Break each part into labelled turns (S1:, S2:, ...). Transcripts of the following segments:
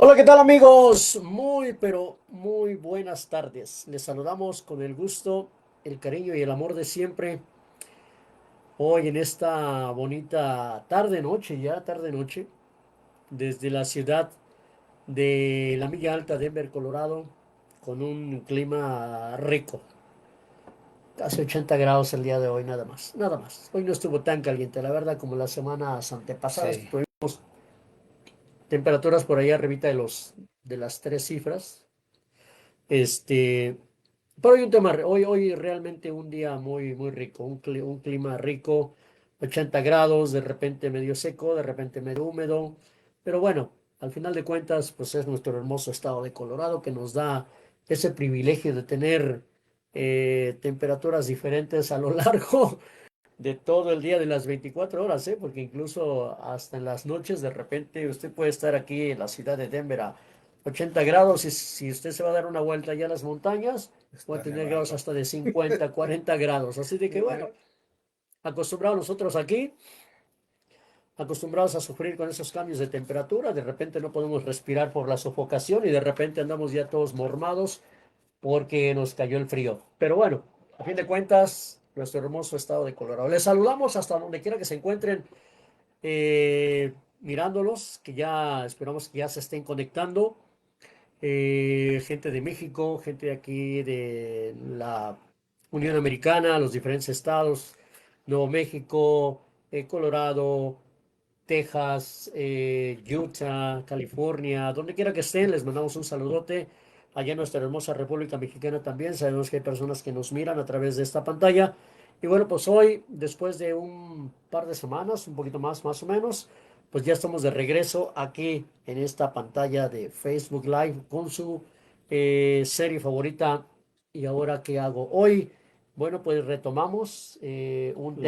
S1: Hola, ¿qué tal amigos? Muy, pero muy buenas tardes. Les saludamos con el gusto, el cariño y el amor de siempre. Hoy en esta bonita tarde-noche, ya tarde-noche, desde la ciudad de la Milla Alta, Denver, Colorado, con un clima rico. Casi 80 grados el día de hoy, nada más, nada más. Hoy no estuvo tan caliente, la verdad, como las semanas antepasadas.
S2: Sí,
S1: Tuvimos temperaturas por ahí arribita de las tres cifras. Este, pero hay un tema, hoy realmente un día muy, muy rico, un clima rico, 80 grados, de repente medio seco, de repente medio húmedo, pero bueno, al final de cuentas, pues es nuestro hermoso estado de Colorado que nos da ese privilegio de tener temperaturas diferentes a lo largo de todo el día de las 24 horas, ¿eh? Porque incluso hasta en las noches de repente usted puede estar aquí en la ciudad de Denver a 80 grados y si usted se va a dar una vuelta allá a las montañas, puede
S2: está
S1: tener grados
S2: nevando.
S1: hasta de 50, 40 grados. Así de que bueno, acostumbrados nosotros aquí, acostumbrados a sufrir con esos cambios de temperatura, de repente no podemos respirar por la sofocación y de repente andamos ya todos mormados porque nos cayó el frío. Pero bueno, a fin de cuentas, nuestro hermoso estado de Colorado. Les saludamos hasta donde quiera que se encuentren mirándolos, que ya esperamos que ya se estén conectando. Gente de México, gente de aquí de la Unión Americana, los diferentes estados, Nuevo México, Colorado, Texas, Utah, California, donde quiera que estén, les mandamos un saludote. Allá en nuestra hermosa República Mexicana también, sabemos que hay personas que nos miran a través de esta pantalla. Y bueno, pues hoy, después de un par de semanas, un poquito más o menos, pues ya estamos de regreso aquí en esta pantalla de Facebook Live con su serie favorita. ¿Y ahora qué hago? Hoy, bueno, pues
S2: La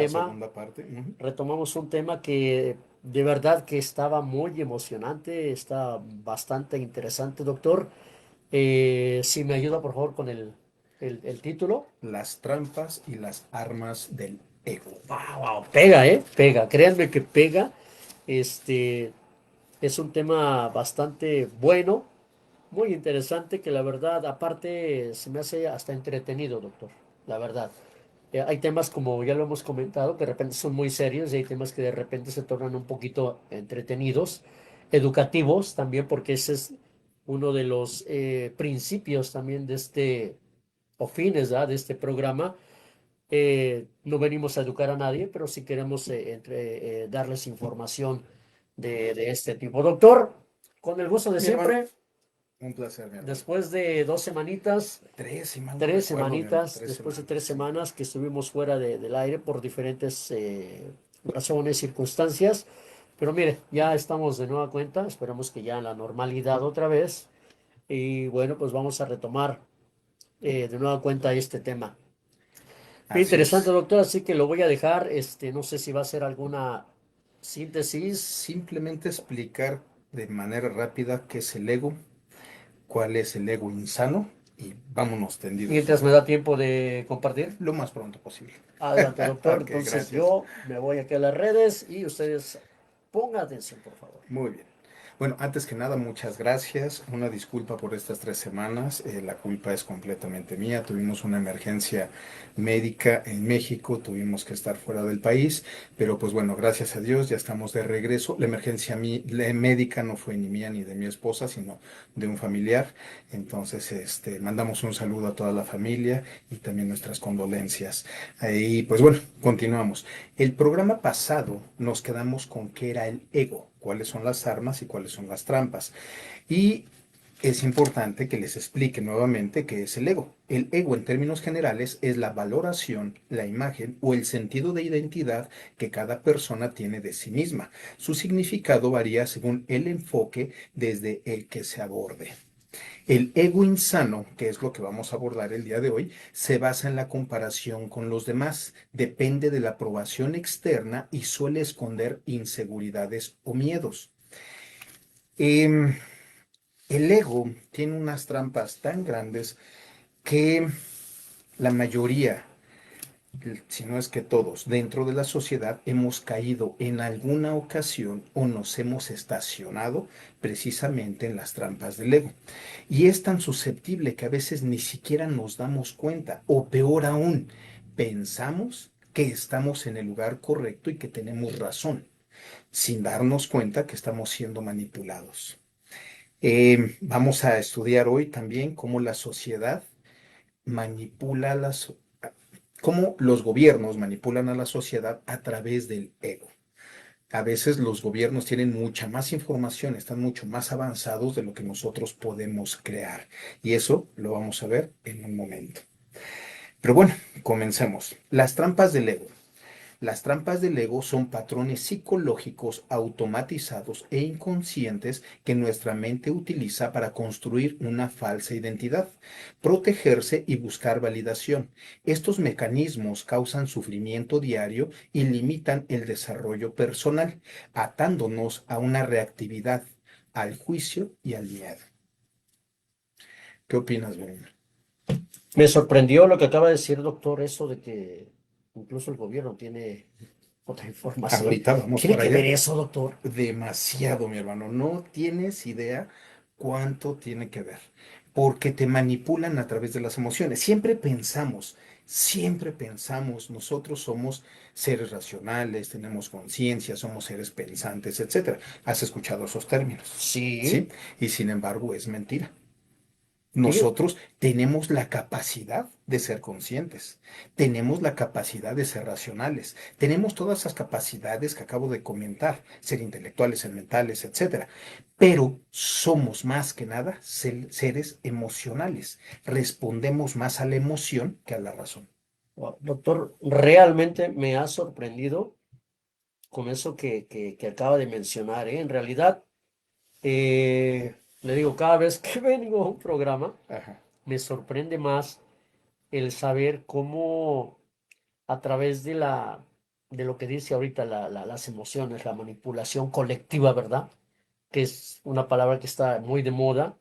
S2: segunda parte. Ujú.
S1: retomamos un tema que de verdad que estaba muy emocionante, está bastante interesante, doctor. Si me ayuda, por favor, con el título.
S2: Las trampas y las armas del ego.
S1: Wow, wow, pega, ¿eh? Pega, créanme que pega. Este es un tema bastante bueno, muy interesante, que la verdad, aparte, se me hace hasta entretenido, doctor, la verdad. Hay temas, como ya lo hemos comentado, que de repente son muy serios y hay temas que de repente se tornan un poquito entretenidos, educativos también, porque ese es uno de los principios también de o fines, ¿verdad?, de este programa. No venimos a educar a nadie, pero sí queremos darles información de este tipo. Doctor, con el gusto de
S2: Mi hermano,
S1: siempre,
S2: un placer, mi hermano.
S1: después de 2 semanitas,
S2: Tres, si mal no
S1: tres
S2: recuerdo, mi hermano.
S1: semanitas,
S2: Tres
S1: después de tres
S2: semanas.
S1: semanas que estuvimos fuera del aire por diferentes razones, circunstancias. Pero mire, ya estamos de nueva cuenta, esperamos que ya en la normalidad otra vez. Y bueno, pues vamos a retomar de nueva cuenta este tema. Bien
S2: Así
S1: interesante,
S2: es.
S1: doctor, así que lo voy a dejar. No sé si va a ser alguna síntesis.
S2: Simplemente explicar de manera rápida qué es el ego, cuál es el ego insano y vámonos tendidos
S1: Mientras
S2: sobre
S1: me
S2: él.
S1: da tiempo de compartir.
S2: Lo más pronto posible.
S1: Adelante, doctor.
S2: Ok,
S1: Entonces
S2: gracias.
S1: yo me voy aquí a las redes y ustedes pongan atención, por favor.
S2: Muy bien. Bueno, antes que nada, muchas gracias. Una disculpa por estas 3 semanas. La culpa es completamente mía. Tuvimos una emergencia médica en México, tuvimos que estar fuera del país, pero pues bueno, gracias a Dios ya estamos de regreso. La emergencia médica no fue ni mía ni de mi esposa, sino de un familiar. Entonces, mandamos un saludo a toda la familia y también nuestras condolencias. Y pues bueno, continuamos. El programa pasado nos quedamos con qué era el ego, cuáles son las armas y cuáles son las trampas. Y es importante que les explique nuevamente qué es el ego. El ego, en términos generales, es la valoración, la imagen o el sentido de identidad que cada persona tiene de sí misma. Su significado varía según el enfoque desde el que se aborde. El ego insano, que es lo que vamos a abordar el día de hoy, se basa en la comparación con los demás, depende de la aprobación externa y suele esconder inseguridades o miedos. Em, el ego tiene unas trampas tan grandes que la mayoría si no es que todos dentro de la sociedad hemos caído en alguna ocasión o nos hemos estacionado precisamente en las trampas del ego. Y es tan susceptible que a veces ni siquiera nos damos cuenta, o peor aún, pensamos que estamos en el lugar correcto y que tenemos razón, sin darnos cuenta que estamos siendo manipulados. Vamos a estudiar hoy también cómo la sociedad manipula cómo los gobiernos manipulan a la sociedad a través del ego. A veces los gobiernos tienen mucha más información, están mucho más avanzados de lo que nosotros podemos crear. Y eso lo vamos a ver en un momento. Pero bueno, comencemos. Las trampas del ego. Las trampas del ego son patrones psicológicos automatizados e inconscientes que nuestra mente utiliza para construir una falsa identidad, protegerse y buscar validación. Estos mecanismos causan sufrimiento diario y limitan el desarrollo personal, atándonos a una reactividad, al juicio y al miedo. ¿Qué opinas, Bruno?
S1: Me sorprendió lo que acaba de decir, doctor, eso de que incluso el gobierno tiene otra información.
S2: Ahorita vamos
S1: ¿Tiene
S2: para
S1: que ver
S2: allá.
S1: eso, doctor?
S2: Demasiado, mi hermano. No tienes idea cuánto tiene que ver, porque te manipulan a través de las emociones. Siempre pensamos, nosotros somos seres racionales, tenemos conciencia, somos seres pensantes, etcétera. ¿Has escuchado esos términos?
S1: Sí.
S2: ¿Sí? Y sin embargo, es mentira.
S1: Digo,
S2: Nosotros tenemos la capacidad de ser conscientes, tenemos la capacidad de ser racionales, tenemos todas esas capacidades que acabo de comentar, ser intelectuales, ser mentales, etcétera. Pero somos más que nada seres emocionales, respondemos más a la emoción que a la razón.
S1: wow, doctor, realmente me ha sorprendido con eso que acaba de mencionar, ¿eh? En realidad, le digo, cada vez que vengo a un programa,
S2: Ajá.
S1: me sorprende más el saber cómo a través de lo que dice ahorita las emociones, la manipulación colectiva, ¿verdad? Que es una palabra que está muy de moda,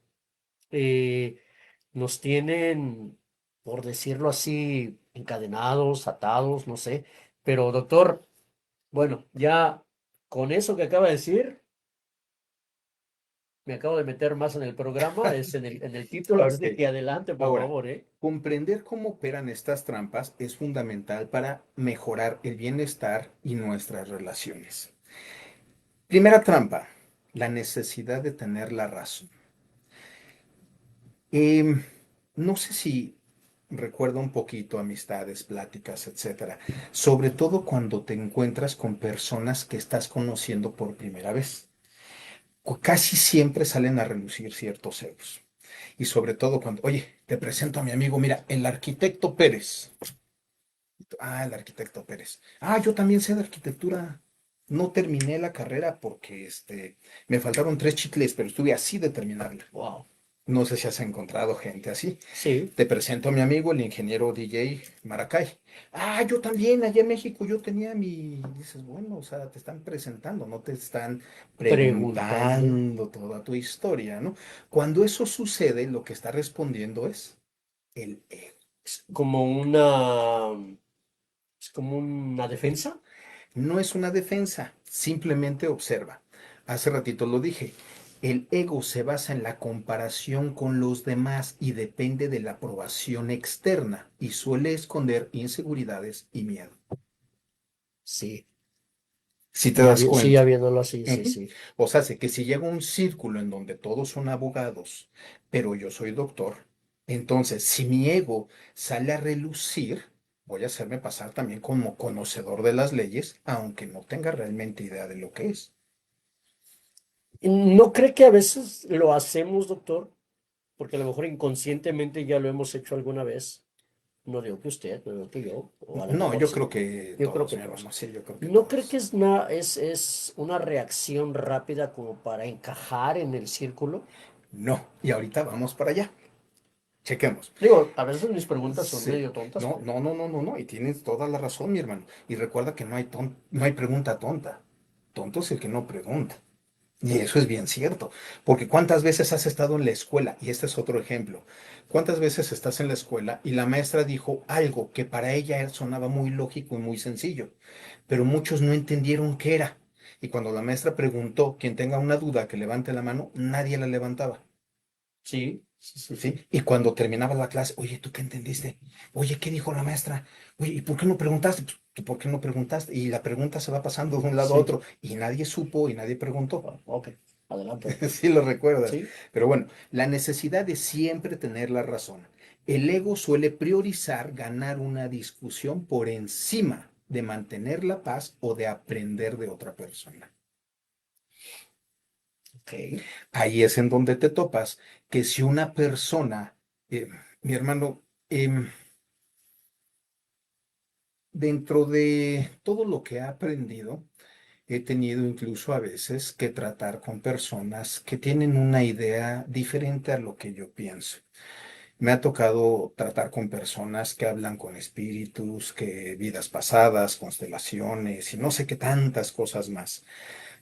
S1: eh, nos tienen, por decirlo así, encadenados, atados, no sé. Pero doctor, bueno, ya con eso que acaba de decir, me acabo de meter más en el programa, es en el título, así
S2: Ok.
S1: que adelante, por
S2: Ahora,
S1: favor, ¿eh?
S2: comprender cómo operan estas trampas es fundamental para mejorar el bienestar y nuestras relaciones. Primera trampa, la necesidad de tener la razón. Em, no sé si recuerda un poquito amistades, pláticas, etcétera, sobre todo cuando te encuentras con personas que estás conociendo por primera vez. Casi siempre salen a relucir ciertos egos. Y sobre todo cuando, oye, te presento a mi amigo, mira, el arquitecto Pérez. Ah, el arquitecto Pérez. Ah, yo también sé de arquitectura. No terminé la carrera porque me faltaron 3 chicles, pero estuve así de terminarla.
S1: Wow.
S2: No sé si has encontrado gente así.
S1: Sí,
S2: Te presento a mi amigo, el ingeniero DJ Maracay. Ah, yo también, allá en México, yo tenía mi... Dices, bueno, o sea, te están presentando, no te están
S1: preguntando.
S2: preguntando toda tu historia, ¿no? Cuando eso sucede, lo que está respondiendo es el ego.
S1: Es como una, es como una defensa.
S2: No es una defensa, simplemente observa. Hace ratito lo dije, el ego se basa en la comparación con los demás y depende de la aprobación externa y suele esconder inseguridades y miedo.
S1: Sí,
S2: Si te das
S1: sí, ya
S2: cuenta.
S1: viéndolo así, sí,
S2: Ujú.
S1: sí.
S2: O sea, sé que si llega un círculo en donde todos son abogados, pero yo soy doctor, entonces si mi ego sale a relucir, voy a hacerme pasar también como conocedor de las leyes, aunque no tenga realmente idea de lo que es.
S1: ¿No cree que a veces lo hacemos, doctor? Porque a lo mejor inconscientemente ya lo hemos hecho alguna vez. No digo que usted, no digo que yo, o a lo
S2: No,
S1: mejor
S2: yo
S1: sí.
S2: creo que
S1: Yo creo
S2: todos,
S1: que
S2: mi
S1: todos.
S2: hermano, sí, yo creo que
S1: ¿No cree que
S2: todos.
S1: es una reacción rápida como para encajar en el círculo?
S2: No, y ahorita vamos para allá. Chequemos.
S1: Digo, a veces mis preguntas son
S2: Sí.
S1: medio tontas,
S2: No,
S1: pero
S2: no, no, no, no, no, y tienes toda la razón, mi hermano. Y recuerda que no hay pregunta tonta. Tonto es el que no pregunta. Y eso es bien cierto, porque ¿cuántas veces has estado en la escuela? Y este es otro ejemplo. ¿Cuántas veces estás en la escuela y la maestra dijo algo que para ella sonaba muy lógico y muy sencillo, pero muchos no entendieron qué era? Y cuando la maestra preguntó, quien tenga una duda, que levante la mano, nadie la levantaba.
S1: Sí, sí, sí, sí.
S2: ¿Sí? Y cuando terminaba la clase, oye, ¿tú qué entendiste? Oye, ¿qué dijo la maestra? Oye, ¿y por qué no preguntaste? Pues, ¿tú por qué no preguntaste? Y la pregunta se va pasando de un lado a
S1: Sí.
S2: otro y nadie supo y nadie preguntó.
S1: Ah, ok, adelante.
S2: Sí lo recuerdas.
S1: Sí,
S2: Pero bueno, la necesidad de siempre tener la razón. El ego suele priorizar ganar una discusión por encima de mantener la paz o de aprender de otra persona.
S1: ok.
S2: Ahí es en donde te topas que si una persona, eh, mi hermano, dentro de todo lo que he aprendido, he tenido incluso a veces que tratar con personas que tienen una idea diferente a lo que yo pienso. Me ha tocado tratar con personas que hablan con espíritus, que vidas pasadas, constelaciones y no sé qué tantas cosas más,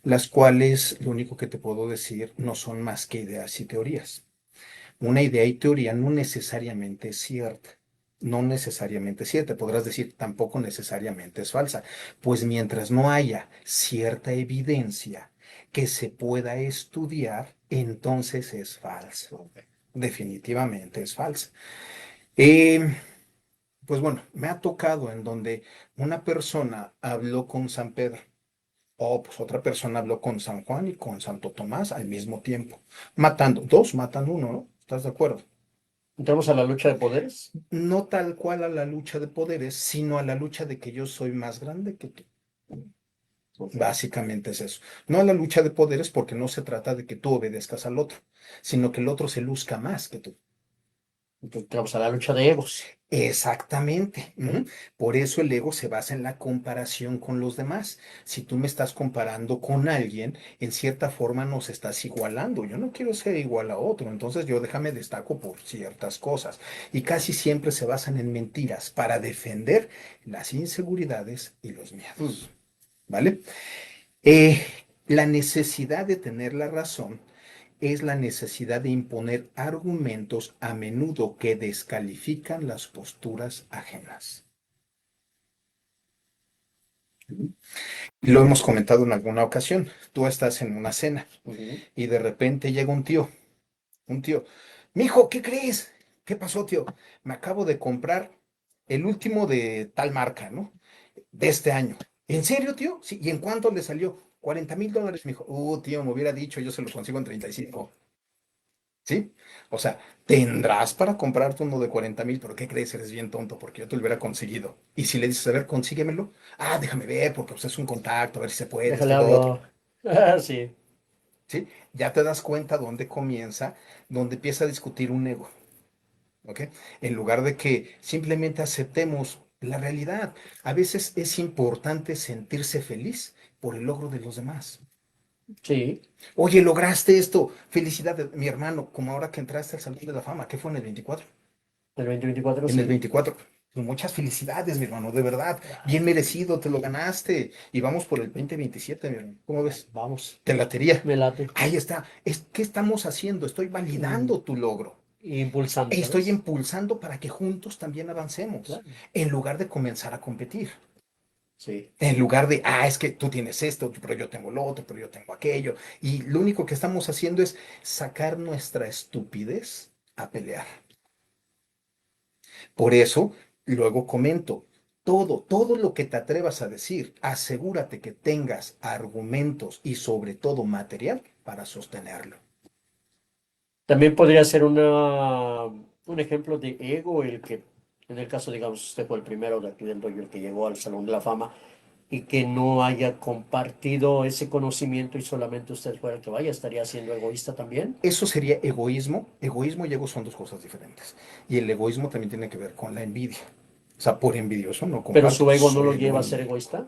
S2: las cuales lo único que te puedo decir no son más que ideas y teorías. Una idea y teoría no necesariamente es cierta. No necesariamente es cierta. Podrás decir, tampoco necesariamente es falsa. Pues mientras no haya cierta evidencia que se pueda estudiar, entonces es falso. Definitivamente es falsa. Eh, pues bueno, me ha tocado en donde una persona habló con San Pedro, o pues otra persona habló con San Juan y con Santo Tomás al mismo tiempo, matando, dos matan uno, ¿no? ¿Estás de acuerdo?
S1: Entramos a la lucha de poderes.
S2: No tal cual a la lucha de poderes, sino a la lucha de que yo soy más grande que tú.
S1: Ok.
S2: Básicamente es eso. No a la lucha de poderes porque no se trata de que tú obedezcas al otro, sino que el otro se luzca más que tú.
S1: Entramos a la lucha de egos.
S2: Exactamente.
S1: Ok.
S2: Ujú. Por eso el ego se basa en la comparación con los demás. Si tú me estás comparando con alguien, en cierta forma nos estás igualando. Yo no quiero ser igual a otro, entonces yo déjame destaco por ciertas cosas. Y casi siempre se basan en mentiras para defender las inseguridades y los
S1: Mm.
S2: miedos. ¿Vale? Eh, la necesidad de tener la razón es la necesidad de imponer argumentos a menudo que descalifican las posturas ajenas. Lo hemos comentado en alguna ocasión. Tú estás en una cena
S1: Ujú.
S2: y de repente llega un tío. Mijo, ¿qué crees? ¿Qué pasó, tío? Me acabo de comprar el último de tal marca, ¿no? De este año. ¿En serio, tío? Sí. ¿Y en cuánto le salió? $40,000. Me dijo, tío, me hubiera dicho, yo se los consigo en 35. ¿Sí? O sea, tendrás para comprarte uno de 40,000, pero ¿qué crees? Eres bien tonto porque yo te lo hubiera conseguido. Y si le dices, a ver, consíguemelo. Déjame ver, porque pues, es un contacto, a ver si se puede,
S1: Déjale
S2: esto y lo otro.
S1: hablo. Ah, sí,
S2: ¿Sí? Ya te das cuenta dónde comienza, dónde empieza a discutir un ego. ¿Ok? En lugar de que simplemente aceptemos la realidad. A veces es importante sentirse feliz por el logro de los demás.
S1: sí.
S2: Oye, lograste esto. Felicidades, mi hermano, como ahora que entraste al Salón de la Fama. ¿Qué fue en el 24?
S1: El 2024,
S2: En el
S1: sí.
S2: 24. Pues muchas felicidades, mi hermano, de verdad. Bien merecido, te lo ganaste. Y vamos por el 2027, mi hermano. ¿Cómo ves?
S1: Vamos,
S2: Te latería.
S1: me late.
S2: Ahí está. ¿Qué estamos haciendo? Estoy
S1: Mm,
S2: validando tu logro.
S1: impulsando,
S2: Estoy
S1: ¿sabes?
S2: impulsando para que juntos también avancemos,
S1: Claro.
S2: en lugar de comenzar a competir.
S1: Sí.
S2: En lugar de, es que tú tienes esto, pero yo tengo lo otro, pero yo tengo aquello. Y lo único que estamos haciendo es sacar nuestra estupidez a pelear. Por eso, luego comento, todo lo que te atrevas a decir, asegúrate que tengas argumentos y sobre todo material para sostenerlo.
S1: También podría ser un ejemplo de ego el que, en el caso, digamos, usted fue el primero de aquí del dojo, el que llegó al Salón de la Fama y que no haya compartido ese conocimiento y solamente usted fuera el que vaya, estaría siendo egoísta también.
S2: Eso sería egoísmo. Egoísmo y ego son dos cosas diferentes. Y el egoísmo también tiene que ver con la envidia. O sea, por envidioso no
S1: Pero
S2: comparto,
S1: su ego no lo
S2: soy
S1: lleva a
S2: egoísta
S1: ser egoísta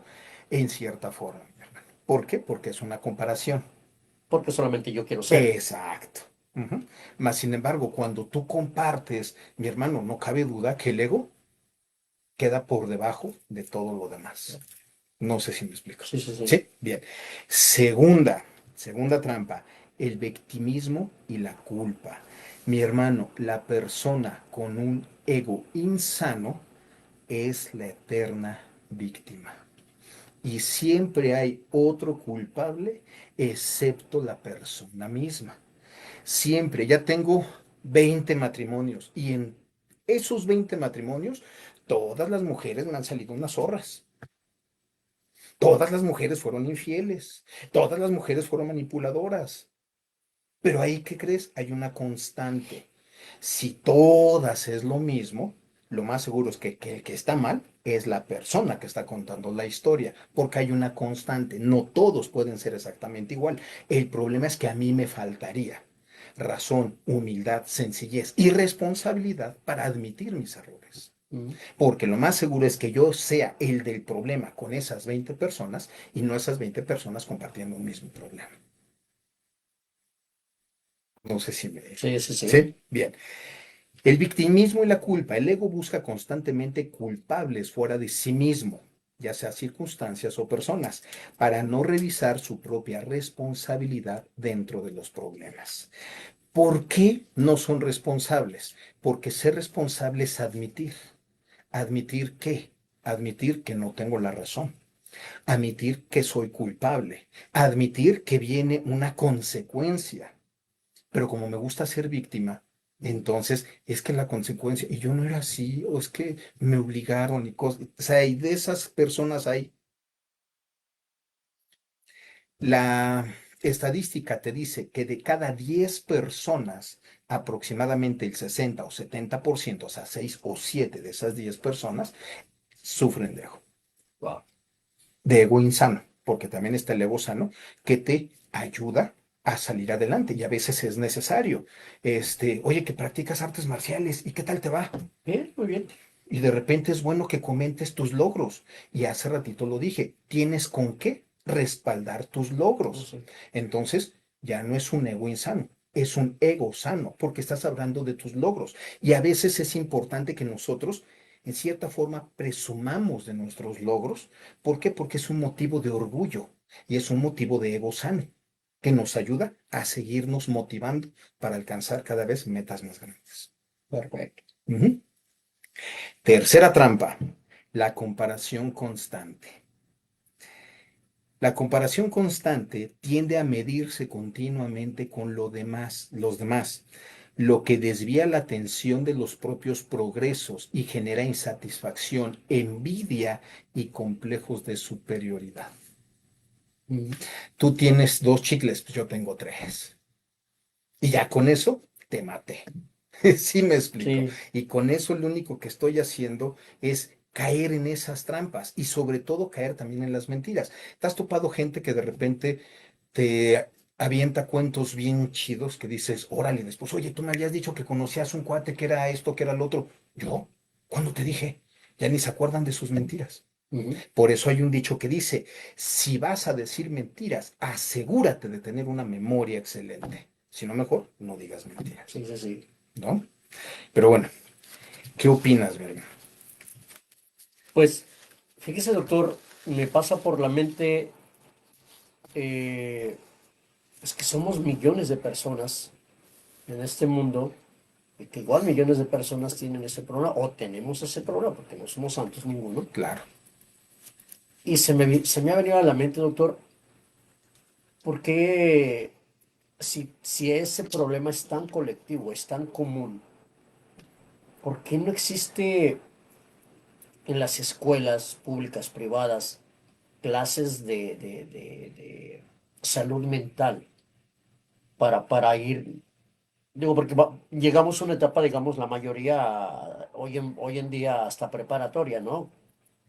S2: en cierta forma, mi hermano. ¿Por qué? Porque es una comparación.
S1: porque solamente yo quiero ser.
S2: Exacto. Ujú. Mas, sin embargo, cuando tú compartes, mi hermano, no cabe duda que el ego queda por debajo de todo lo demás. No sé si me explico.
S1: Sí, sí, sí.
S2: Sí, bien. Segunda. Segunda trampa, el victimismo y la culpa. Mi hermano, la persona con un ego insano es la eterna víctima. Y siempre hay otro culpable excepto la persona misma. Siempre, ya tengo 20 matrimonios y en esos 20 matrimonios todas las mujeres me han salido unas zorras. Todas las mujeres fueron infieles, todas las mujeres fueron manipuladoras. Pero ahí, ¿qué crees? Hay una constante. Si todas es lo mismo, lo más seguro es que el que está mal es la persona que está contando la historia, porque hay una constante. No todos pueden ser exactamente igual. El problema es que a mí me faltaría razón, humildad, sencillez y responsabilidad para admitir mis errores.
S1: Mm.
S2: Porque lo más seguro es que yo sea el del problema con esas 20 personas y no esas 20 personas compartiendo un mismo problema. No sé si me...
S1: Sí, sí, sí.
S2: ¿Sí? Bien. El victimismo y la culpa. El ego busca constantemente culpables fuera de sí mismo, ya sea circunstancias o personas, para no revisar su propia responsabilidad dentro de los problemas. ¿Por qué no son responsables? Porque ser responsable es admitir. ¿Admitir qué? Admitir que no tengo la razón. Admitir que soy culpable. Admitir que viene una consecuencia. Pero como me gusta ser víctima, entonces es que la consecuencia, y yo no era así, o es que me obligaron y cosas. O sea, y de esas personas hay. La estadística te dice que de cada 10 personas, aproximadamente el 60 o 70%, o sea, 6 o 7 de esas 10 personas, sufren
S1: Wow.
S2: de ego insano, porque también está el ego sano que te ayuda a salir adelante y a veces es necesario. Oye, que practicas artes marciales y qué tal te va.
S1: Bien, muy bien.
S2: Y de repente es bueno que comentes tus logros. Y hace ratito lo dije, tienes con qué respaldar tus
S1: No
S2: logros.
S1: sé.
S2: Entonces, ya no es un ego insano, es un ego sano, porque estás hablando de tus logros. Y a veces es importante que nosotros, en cierta forma, presumamos de nuestros logros. ¿Por qué? Porque es un motivo de orgullo y es un motivo de ego sano, que nos ayuda a seguirnos motivando para alcanzar cada vez metas más grandes.
S1: Perfecto.
S2: Ujú. Tercera trampa, la comparación constante. La comparación constante tiende a medirse continuamente con los demás, lo que desvía la atención de los propios progresos y genera insatisfacción, envidia y complejos de superioridad.
S1: Mm.
S2: Tú tienes 2 chicles, pues yo tengo 3. Y ya con eso te maté. Sí me explico.
S1: Sí.
S2: Y con eso lo único que estoy haciendo es caer en esas trampas y sobre todo caer también en las mentiras. ¿Te has topado gente que de repente te avienta cuentos bien chidos que dices, órale, después, oye, tú me habías dicho que conocías un cuate que era esto, que era lo otro? ¿Yo? ¿Cuándo te dije? Ya ni se acuerdan de sus mentiras.
S1: Ujú.
S2: Por eso hay un dicho que dice, si vas a decir mentiras, asegúrate de tener una memoria excelente. Si no, mejor no digas mentiras,
S1: Sí, sí, sí.
S2: ¿no? Pero bueno, ¿qué opinas, Verga?
S1: Pues, fíjese, doctor, me pasa por la mente, eh, es que somos millones de personas en este mundo, y que igual millones de personas tienen ese problema, o tenemos ese problema, porque no somos santos ninguno.
S2: Claro,
S1: Y se me ha venido a la mente, doctor, ¿por qué si ese problema es tan colectivo, es tan común, por qué no existe en las escuelas públicas, privadas, clases de salud mental para ir, digo, porque llegamos a una etapa, digamos, la mayoría hoy en día hasta preparatoria, ¿no?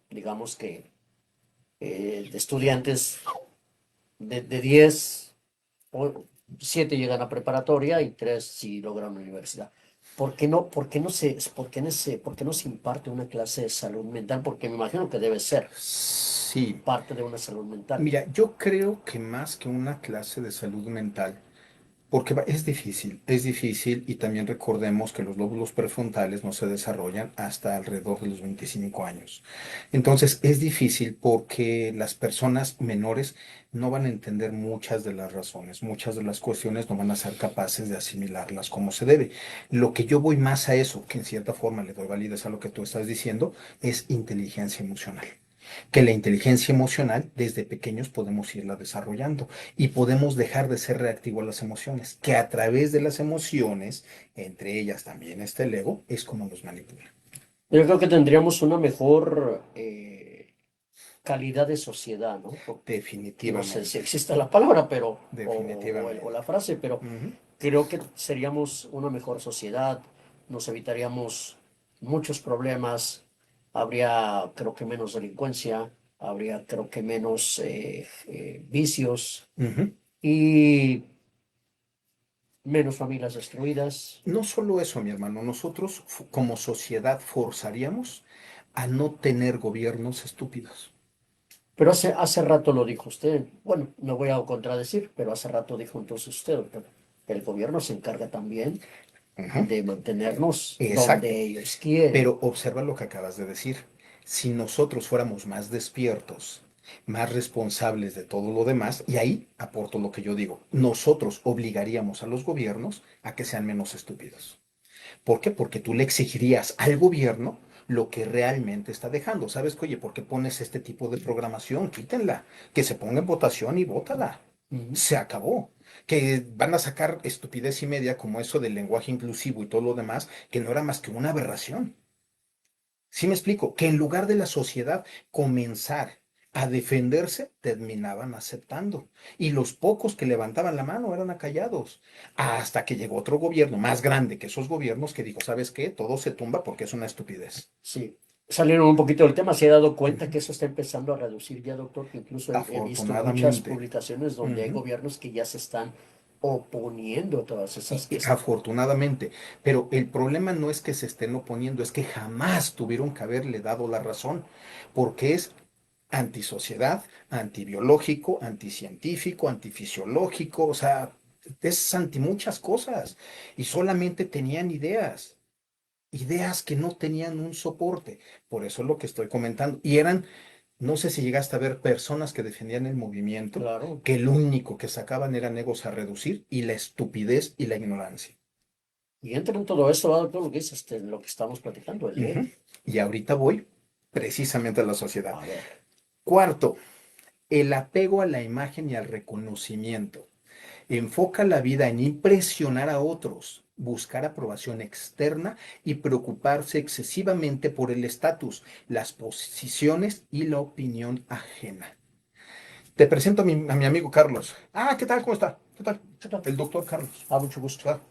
S1: Digamos que de estudiantes de 10, 7 llegan a preparatoria y 3 sí logran universidad. ¿Por qué no se imparte una clase de salud mental? Porque me imagino que debe ser
S2: sí.
S1: parte de una salud mental.
S2: Mira, yo creo que más que una clase de salud mental, Porque es difícil y también recordemos que los lóbulos prefrontales no se desarrollan hasta alrededor de los 25 años. Entonces es difícil porque las personas menores no van a entender muchas de las razones, muchas de las cuestiones no van a ser capaces de asimilarlas como se debe. Lo que yo voy más a eso, que en cierta forma le doy validez a lo que tú estás diciendo, es inteligencia emocional. Que la inteligencia emocional desde pequeños podemos irla desarrollando y podemos dejar de ser reactivo a las emociones, que a través de las emociones, entre ellas también está el ego, es como nos manipula.
S1: Yo creo que tendríamos una mejor calidad de sociedad, ¿no? No sé si
S2: Definitivamente,
S1: existe la palabra, pero, o
S2: definitivamente.
S1: la frase, pero
S2: Ujú,
S1: creo que seríamos una mejor sociedad, nos evitaríamos muchos problemas, habría, creo que menos delincuencia, habría, creo que menos vicios
S2: ujú.
S1: y menos familias destruidas.
S2: No solo eso, mi hermano, nosotros como sociedad forzaríamos a no tener gobiernos estúpidos.
S1: Pero hace rato lo dijo usted, bueno, no voy a contradecir, pero hace rato dijo entonces usted, doctor, el gobierno se encarga también
S2: Ujú.
S1: de mantenernos
S2: Exacto.
S1: donde ellos quieren.
S2: Pero observa lo que acabas de decir. Si nosotros fuéramos más despiertos, más responsables de todo lo demás, y ahí aporto lo que yo digo, nosotros obligaríamos a los gobiernos a que sean menos estúpidos. ¿Por qué? Porque tú le exigirías al gobierno lo que realmente está dejando. ¿Sabes que, oye, por qué pones este tipo de programación? Quítenla, que se ponga en votación y bótala.
S1: Ujú.
S2: Se acabó. Que van a sacar estupidez y media como eso del lenguaje inclusivo y todo lo demás, que no era más que una aberración. ¿Sí me explico? Que en lugar de la sociedad comenzar a defenderse, terminaban aceptando. Y los pocos que levantaban la mano eran acallados. Hasta que llegó otro gobierno más grande que esos gobiernos que dijo, ¿sabes qué? Todo se tumba porque es una estupidez.
S1: Sí, salieron un poquito del tema, se ha dado cuenta
S2: Ujú.
S1: que eso está empezando a reducir ya, doctor, que incluso he visto muchas
S2: Afortunadamente.
S1: publicaciones donde hay
S2: Ujú.
S1: gobiernos que ya se están oponiendo a todas esas,
S2: Afortunadamente, pero el problema no es que se estén oponiendo, es que jamás tuvieron que haberle dado la razón, porque es antisociedad, antibiológico, anticientífico, antifisiológico, o sea, es anti muchas cosas. Y solamente tenían ideas, ideas que no tenían un soporte. Por eso es lo que estoy comentando. Y eran, no sé si llegaste a ver personas que defendían el movimiento,
S1: claro.
S2: que lo único que sacaban eran egos a reducir y la estupidez y la ignorancia.
S1: Y entra en todo eso, doctor, lo que es lo que estamos platicando, el ego.
S2: Ujú. Y ahorita voy precisamente a la sociedad.
S1: A ver,
S2: Cuarto, el apego a la imagen y al reconocimiento. Enfoca la vida en impresionar a otros, buscar aprobación externa y preocuparse excesivamente por el estatus, las posiciones y la opinión ajena. Te presento a mi amigo Carlos. Ah, ¿qué tal? ¿Cómo está? ¿Qué tal?
S1: ¿qué tal?
S2: El doctor Carlos.
S1: Mucho gusto.
S2: Claro,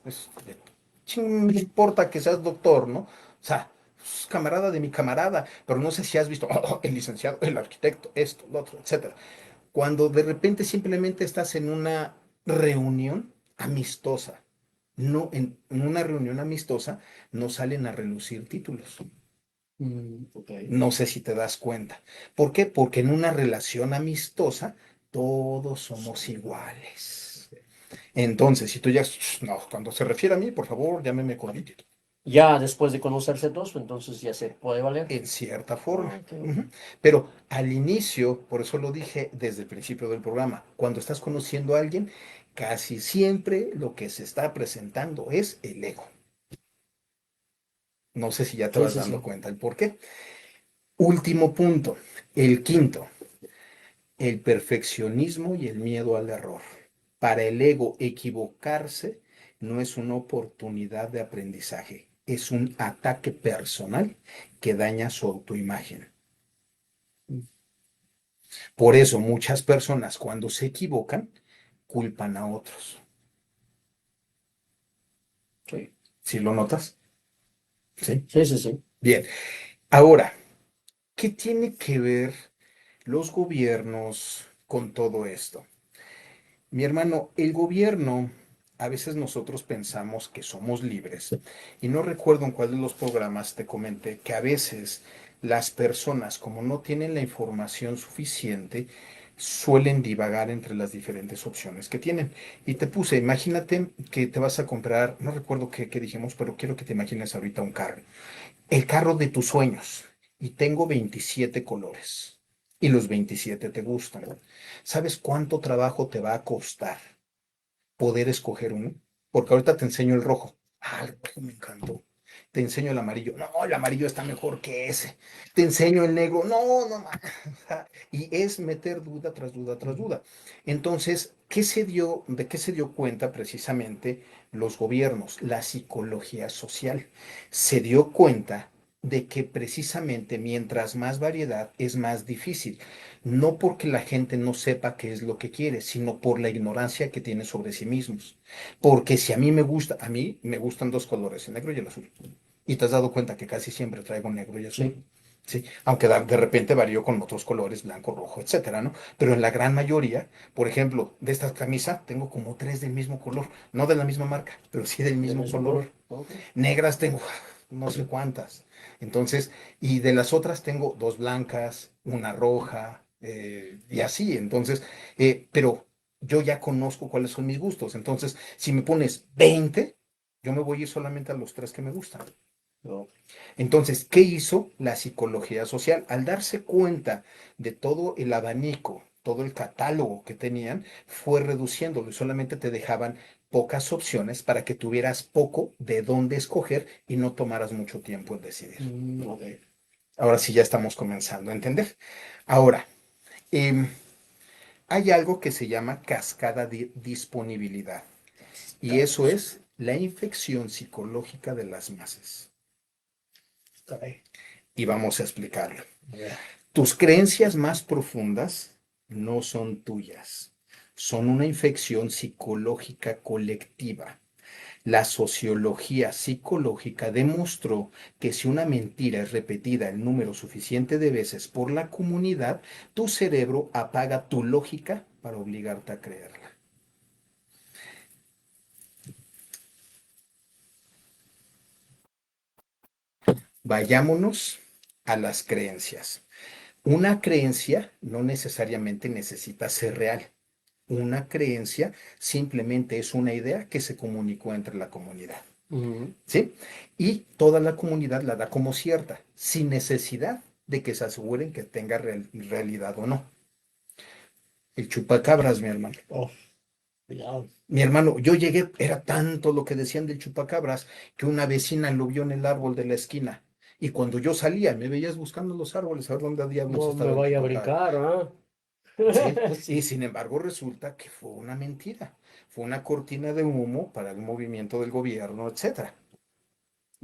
S2: me importa que seas doctor, ¿no? O sea, es camarada de mi camarada, pero no sé si has visto el licenciado, el arquitecto, esto, lo otro, etcétera. Cuando de repente simplemente estás en una reunión amistosa, no en una reunión amistosa no salen a relucir títulos.
S1: Ok.
S2: No sé si te das cuenta. ¿Por qué? Porque en una relación amistosa todos somos iguales. Entonces, si tú ya, no, cuando se refiere a mí, por favor, llámeme con mi título.
S1: Ya después de conocerse dos, entonces ya se puede valer.
S2: En cierta forma.
S1: Ok, ok.
S2: Ujú. Pero al inicio, por eso lo dije desde el principio del programa, cuando estás conociendo a alguien, casi siempre lo que se está presentando es el ego. No sé si ya te
S1: Sí,
S2: vas
S1: sí,
S2: dando
S1: sí.
S2: cuenta el por qué. Último punto, el quinto, el perfeccionismo y el miedo al error. Para el ego, equivocarse no es una oportunidad de aprendizaje, es un ataque personal que daña su autoimagen. Por eso muchas personas cuando se equivocan culpan a otros.
S1: Sí,
S2: ¿Sí lo notas? Sí.
S1: sí, sí, sí.
S2: Bien. Ahora, ¿qué tiene que ver los gobiernos con todo esto? Mi hermano, el gobierno, a veces nosotros pensamos que somos libres y no recuerdo en cuál de los programas te comenté que a veces las personas, como no tienen la información suficiente, suelen divagar entre las diferentes opciones que tienen. Y te puse, imagínate que te vas a comprar, no recuerdo qué dijimos, pero quiero que te imagines ahorita un carro. El carro de tus sueños. Y tengo 27 colores. Y los 27 te gustan. ¿Sabes cuánto trabajo te va a costar poder escoger uno? Porque ahorita te enseño el rojo. Ah, el rojo me encantó. Te enseño el amarillo. No, el amarillo está mejor que ese. Te enseño el negro. No, no. Y es meter duda tras duda tras duda. Entonces, ¿de qué se dio cuenta precisamente los gobiernos? La psicología social. Se dio cuenta de que precisamente mientras más variedad es más difícil. No porque la gente no sepa qué es lo que quiere, sino por la ignorancia que tiene sobre sí mismos. Porque si a mí me gustan dos colores, el negro y el azul. Y te has dado cuenta que casi siempre traigo negro y azul.
S1: Sí.
S2: Sí, aunque de repente varío con otros colores, blanco, rojo, etcétera, ¿no? Pero en la gran mayoría, por ejemplo, de esta camisa tengo como tres del mismo color, no de la misma marca, pero sí del
S1: Del
S2: mismo
S1: mismo
S2: color.
S1: color. Ok.
S2: Negras tengo no sé cuántas. Entonces, y de las otras tengo dos blancas, una roja, y así. Entonces, pero yo ya conozco cuáles son mis gustos. Entonces, si me pones 20, yo me voy a ir solamente a los tres que me gustan.
S1: No.
S2: Entonces, ¿qué hizo la psicología social? Al darse cuenta de todo el abanico, todo el catálogo que tenían, fue reduciéndolo y solamente te dejaban pocas opciones para que tuvieras poco de dónde escoger y no tomaras mucho tiempo en decidir.
S1: Ok.
S2: Ahora sí ya estamos comenzando a entender. Ahora, em, hay algo que se llama cascada de disponibilidad y eso
S1: Cascadas.
S2: es la infección psicológica de las masas.
S1: Caray.
S2: Y vamos a explicarlo.
S1: A ver.
S2: Tus creencias más profundas no son tuyas, son una infección psicológica colectiva. La sociología psicológica demostró que si una mentira es repetida el número suficiente de veces por la comunidad, tu cerebro apaga tu lógica para obligarte a creerla. Vayámonos a las creencias. Una creencia no necesariamente necesita ser real. Una creencia simplemente es una idea que se comunicó entre la comunidad,
S1: Ujú.
S2: ¿sí? Y toda la comunidad la da como cierta, sin necesidad de que se aseguren que tenga realidad o no. El chupacabras, mi hermano.
S1: Oh, cuidado.
S2: Mi hermano, yo llegué, era tanto lo que decían del chupacabras que una vecina lo vio en el árbol de la esquina. Y cuando yo salía, me veías buscando los árboles a ver dónde diablos
S1: No me
S2: estaba el
S1: vaya a
S2: chupacabras.
S1: brincar, ¿ah?
S2: ¿Sí? Y
S1: Sí.
S2: sin embargo resulta que fue una mentira, fue una cortina de humo para el movimiento del gobierno, etcétera.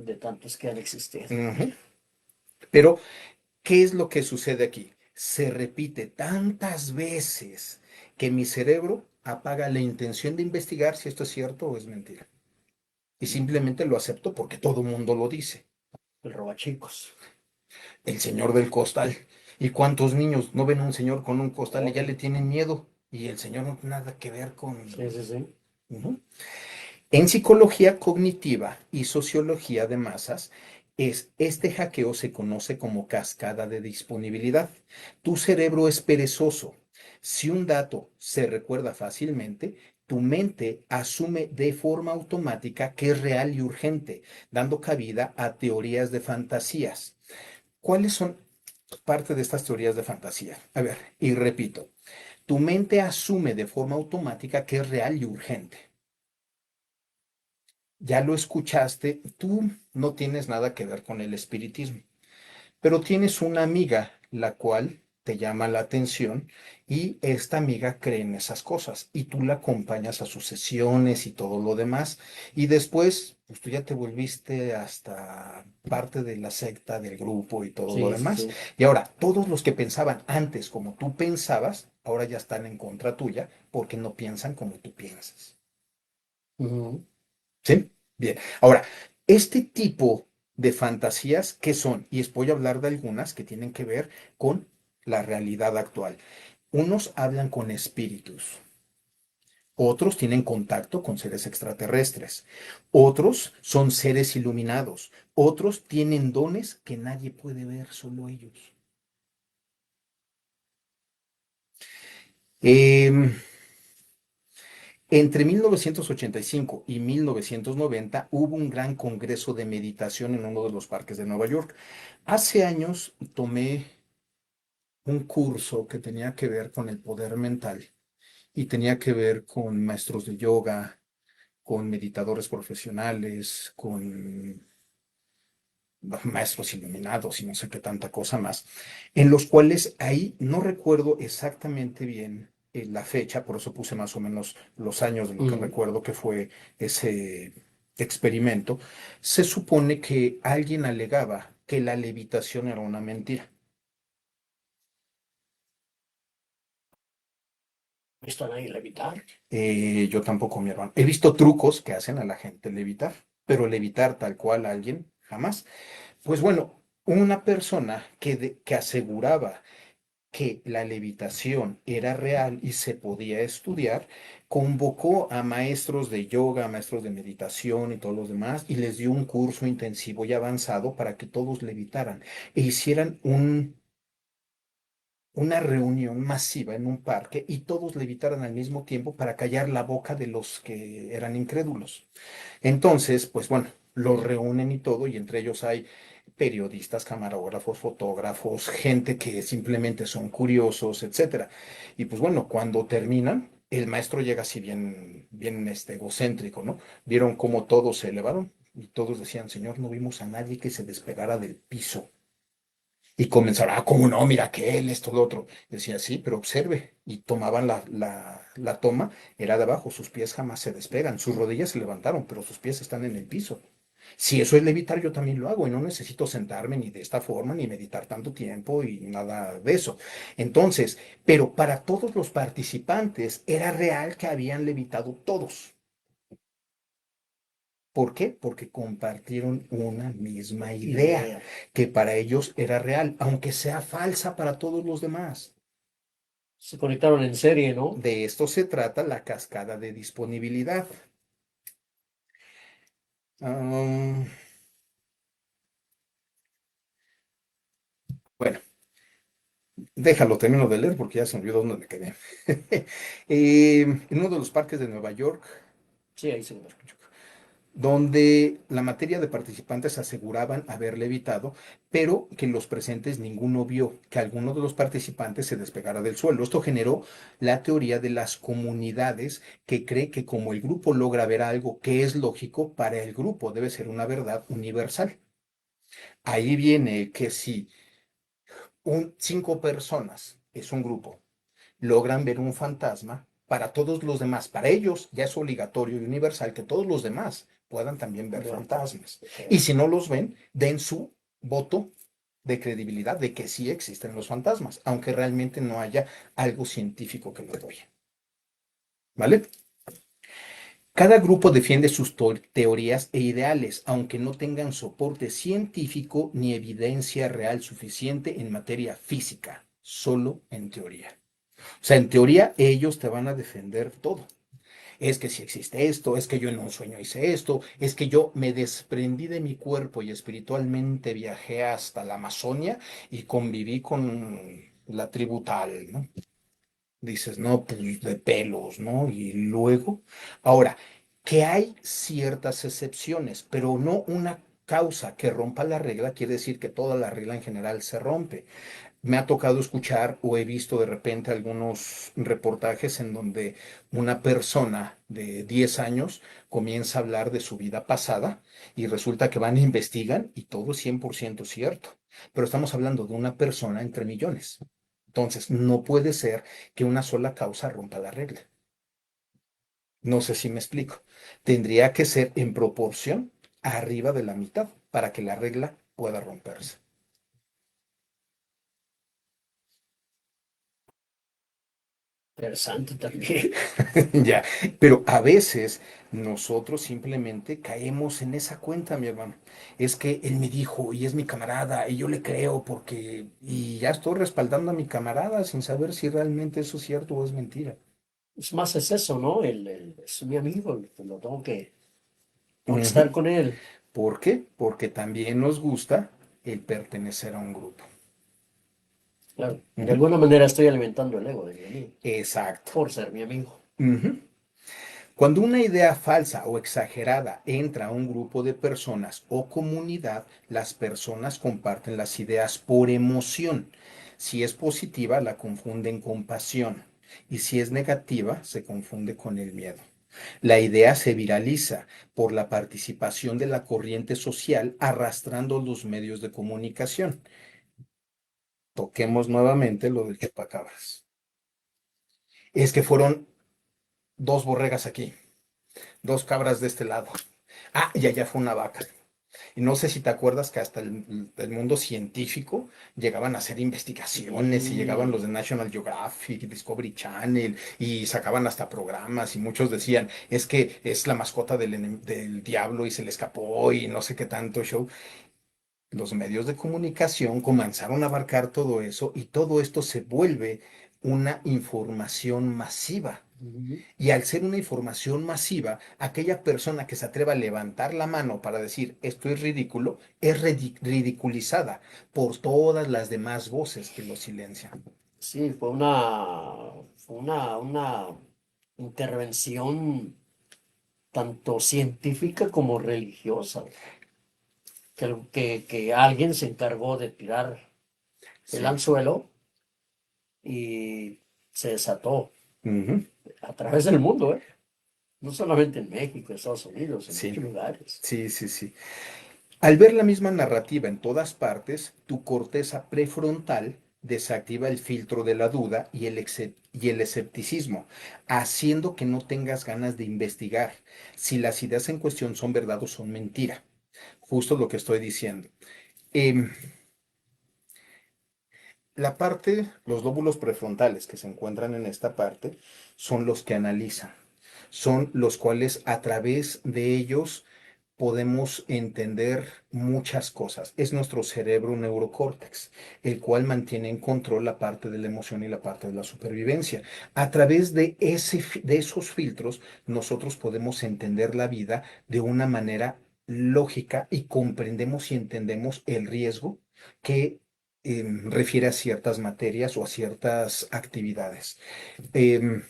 S1: De tantos que han existido.
S2: Ujú. Pero, ¿qué es lo que sucede aquí? Se repite tantas veces que mi cerebro apaga la intención de investigar si esto es cierto o es mentira. Y simplemente lo acepto porque todo el mundo lo dice.
S1: El robachicos.
S2: El señor del costal. ¿Y cuántos niños no ven a un señor con un costal y ya
S1: Oh,
S2: le tienen miedo? Y el señor no tiene nada que ver con...
S1: sí, sí, sí.
S2: Ujú. En psicología cognitiva y sociología de masas, este hackeo se conoce como cascada de disponibilidad. Tu cerebro es perezoso. Si un dato se recuerda fácilmente, tu mente asume de forma automática que es real y urgente, dando cabida a teorías de fantasías. ¿Cuáles son parte de estas teorías de fantasía? A ver, y repito, tu mente asume de forma automática que es real y urgente. Ya lo escuchaste, tú no tienes nada que ver con el espiritismo, pero tienes una amiga la cual te llama la atención y esta amiga cree en esas cosas y tú la acompañas a sus sesiones y todo lo demás y después pues tú ya te volviste hasta parte de la secta del grupo y todo lo
S1: Sí, sí,
S2: demás
S1: sí.
S2: y ahora todos los que pensaban antes como tú pensabas ahora ya están en contra tuya porque no piensan como tú piensas.
S1: Ujú.
S2: ¿Sí? Bien. Ahora, este tipo de fantasías, ¿qué son? Y voy a hablar de algunas que tienen que ver con la realidad actual. Unos hablan con espíritus, otros tienen contacto con seres extraterrestres, otros son seres iluminados, otros tienen dones que nadie puede ver, solo ellos. Em, Entre 1985 y 1990 hubo un gran congreso de meditación en uno de los parques de Nueva York. Hace años tomé un curso que tenía que ver con el poder mental y tenía que ver con maestros de yoga, con meditadores profesionales, con maestros iluminados y no sé qué tanta cosa más, en los cuales ahí no recuerdo exactamente bien la fecha, por eso puse más o menos los años de lo que
S1: Mm.
S2: recuerdo que fue ese experimento. Se supone que alguien alegaba que la levitación era una mentira.
S1: ¿Visto a nadie levitar?
S2: Yo tampoco, mi hermano. He visto trucos que hacen a la gente levitar, pero levitar tal cual a alguien, jamás. Pues bueno, una persona que aseguraba que la levitación era real y se podía estudiar, convocó a maestros de yoga, maestros de meditación y todos los demás, y les dio un curso intensivo y avanzado para que todos levitaran e hicieran una reunión masiva en un parque y todos levitaran al mismo tiempo para callar la boca de los que eran incrédulos. Entonces, pues bueno, los reúnen y todo, y entre ellos hay periodistas, camarógrafos, fotógrafos, gente que simplemente son curiosos, etcétera. Y pues bueno, cuando terminan, el maestro llega así bien egocéntrico, ¿no? Vieron cómo todos se elevaron y todos decían, Señor, no vimos a nadie que se despegara del piso. Y comenzaron, ¿cómo no? Mira que él, esto, lo otro. Decía, sí, pero observe. Y tomaban la toma, era de abajo, sus pies jamás se despegan, sus rodillas se levantaron, pero sus pies están en el piso. Si eso es levitar, yo también lo hago y no necesito sentarme ni de esta forma, ni meditar tanto tiempo y nada de eso. Entonces, pero para todos los participantes era real que habían levitado todos. ¿Por qué? Porque compartieron una misma idea
S1: Idea.
S2: que para ellos era real, aunque sea falsa para todos los demás.
S1: Se conectaron en serie, ¿no?
S2: De esto se trata la cascada de disponibilidad. Am, bueno, déjalo, termino de leer porque ya se me olvidó dónde me quedé. En uno de los parques de Nueva York,
S1: Sí, ahí se lo escucho.
S2: donde la materia de participantes aseguraban haber levitado, pero que los presentes ninguno vio que alguno de los participantes se despegara del suelo. Esto generó la teoría de las comunidades, que cree que como el grupo logra ver algo que es lógico, para el grupo debe ser una verdad universal. Ahí viene que si cinco personas, es un grupo, logran ver un fantasma, para todos los demás, para ellos ya es obligatorio y universal que todos los demás puedan también ver
S1: Ver.
S2: fantasmas. Y
S1: Ok.
S2: si no los ven, den su voto de credibilidad de que sí existen los fantasmas, aunque realmente no haya algo científico que lo apoye. ¿Vale? Cada grupo defiende sus teorías e ideales, aunque no tengan soporte científico ni evidencia real suficiente en materia física, solo en teoría. O sea, en teoría ellos te van a defender todo. Es que si existe esto, es que yo en un sueño hice esto, es que yo me desprendí de mi cuerpo y espiritualmente viajé hasta la Amazonia y conviví con la tribu tal, ¿no? Dices, no, pues de pelos, ¿no? Y luego, ahora, que hay ciertas excepciones, pero no una causa que rompa la regla, quiere decir que toda la regla en general se rompe. Me ha tocado escuchar o he visto de repente algunos reportajes en donde una persona de 10 años comienza a hablar de su vida pasada y resulta que van e investigan y todo es 100% cierto. Pero estamos hablando de una persona entre millones. Entonces, no puede ser que una sola causa rompa la regla. No sé si me explico. Tendría que ser en proporción arriba de la mitad para que la regla pueda romperse.
S1: Interesante también.
S2: Ya, pero a veces nosotros simplemente caemos en esa cuenta, mi hermano. Es que él me dijo y es mi camarada y yo le creo porque y ya estoy respaldando a mi camarada sin saber si realmente eso es cierto o es mentira.
S1: Es más es eso, ¿no? Es mi amigo, lo tengo que estar
S2: Ujú.
S1: con él.
S2: ¿Por qué? Porque también nos gusta el pertenecer a un grupo.
S1: Claro. De
S2: Ujú.
S1: alguna manera estoy alimentando el ego de mi amigo,
S2: Exacto.
S1: por ser mi amigo.
S2: Ujú. Cuando una idea falsa o exagerada entra a un grupo de personas o comunidad, las personas comparten las ideas por emoción. Si es positiva, la confunden con pasión. Y si es negativa, se confunde con el miedo. La idea se viraliza por la participación de la corriente social arrastrando los medios de comunicación. Toquemos nuevamente lo del chupacabras. Es que fueron dos borregas aquí, dos cabras de este lado. Ah, y allá fue una vaca. Y no sé si te acuerdas que hasta el mundo científico llegaban a hacer investigaciones y llegaban los de
S1: Sí,
S2: National Geographic, Discovery Channel y sacaban hasta programas y muchos decían, es que es la mascota del diablo y se le escapó y no sé qué tanto show. Los medios de comunicación comenzaron a abarcar todo eso y todo esto se vuelve una información masiva.
S1: ujú.
S2: Y al ser una información masiva, aquella persona que se atreva a levantar la mano para decir esto es ridículo, es ridiculizada por todas las demás voces que lo silencian.
S1: Sí, fue una intervención tanto científica como religiosa, que alguien se encargó de tirar el
S2: Sí.
S1: anzuelo y se desató
S2: Ujú.
S1: a través del mundo, ¿eh? No solamente en México, Estados Unidos, en
S2: Sí,
S1: muchos lugares.
S2: sí, sí, sí. Al ver la misma narrativa en todas partes, tu corteza prefrontal desactiva el filtro de la duda y el escepticismo, haciendo que no tengas ganas de investigar si las ideas en cuestión son verdad o son mentira. Justo lo que estoy diciendo. Em, los lóbulos prefrontales que se encuentran en esta parte son los que analizan, son los cuales a través de ellos podemos entender muchas cosas. Es nuestro cerebro neurocórtex, el cual mantiene en control la parte de la emoción y la parte de la supervivencia. A través de de esos filtros, nosotros podemos entender la vida de una manera lógica y comprendemos y entendemos el riesgo que refiere a ciertas materias o a ciertas actividades. Em,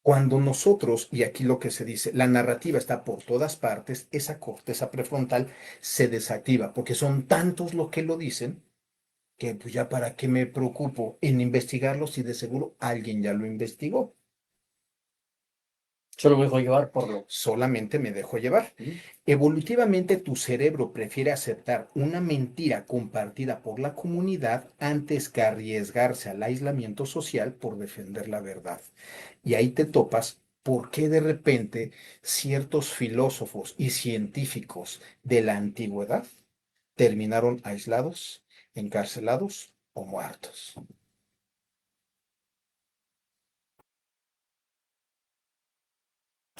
S2: Cuando nosotros, y aquí lo que se dice, la narrativa está por todas partes, esa corteza prefrontal se desactiva, porque son tantos los que lo dicen, que pues ya para qué me preocupo en investigarlo si de seguro alguien ya lo investigó.
S1: Solo me dejó llevar por lo.
S2: Solamente me dejo llevar.
S1: ¿Mm?
S2: Evolutivamente tu cerebro prefiere aceptar una mentira compartida por la comunidad antes que arriesgarse al aislamiento social por defender la verdad. Y ahí te topas por qué de repente ciertos filósofos y científicos de la antigüedad terminaron aislados, encarcelados o muertos.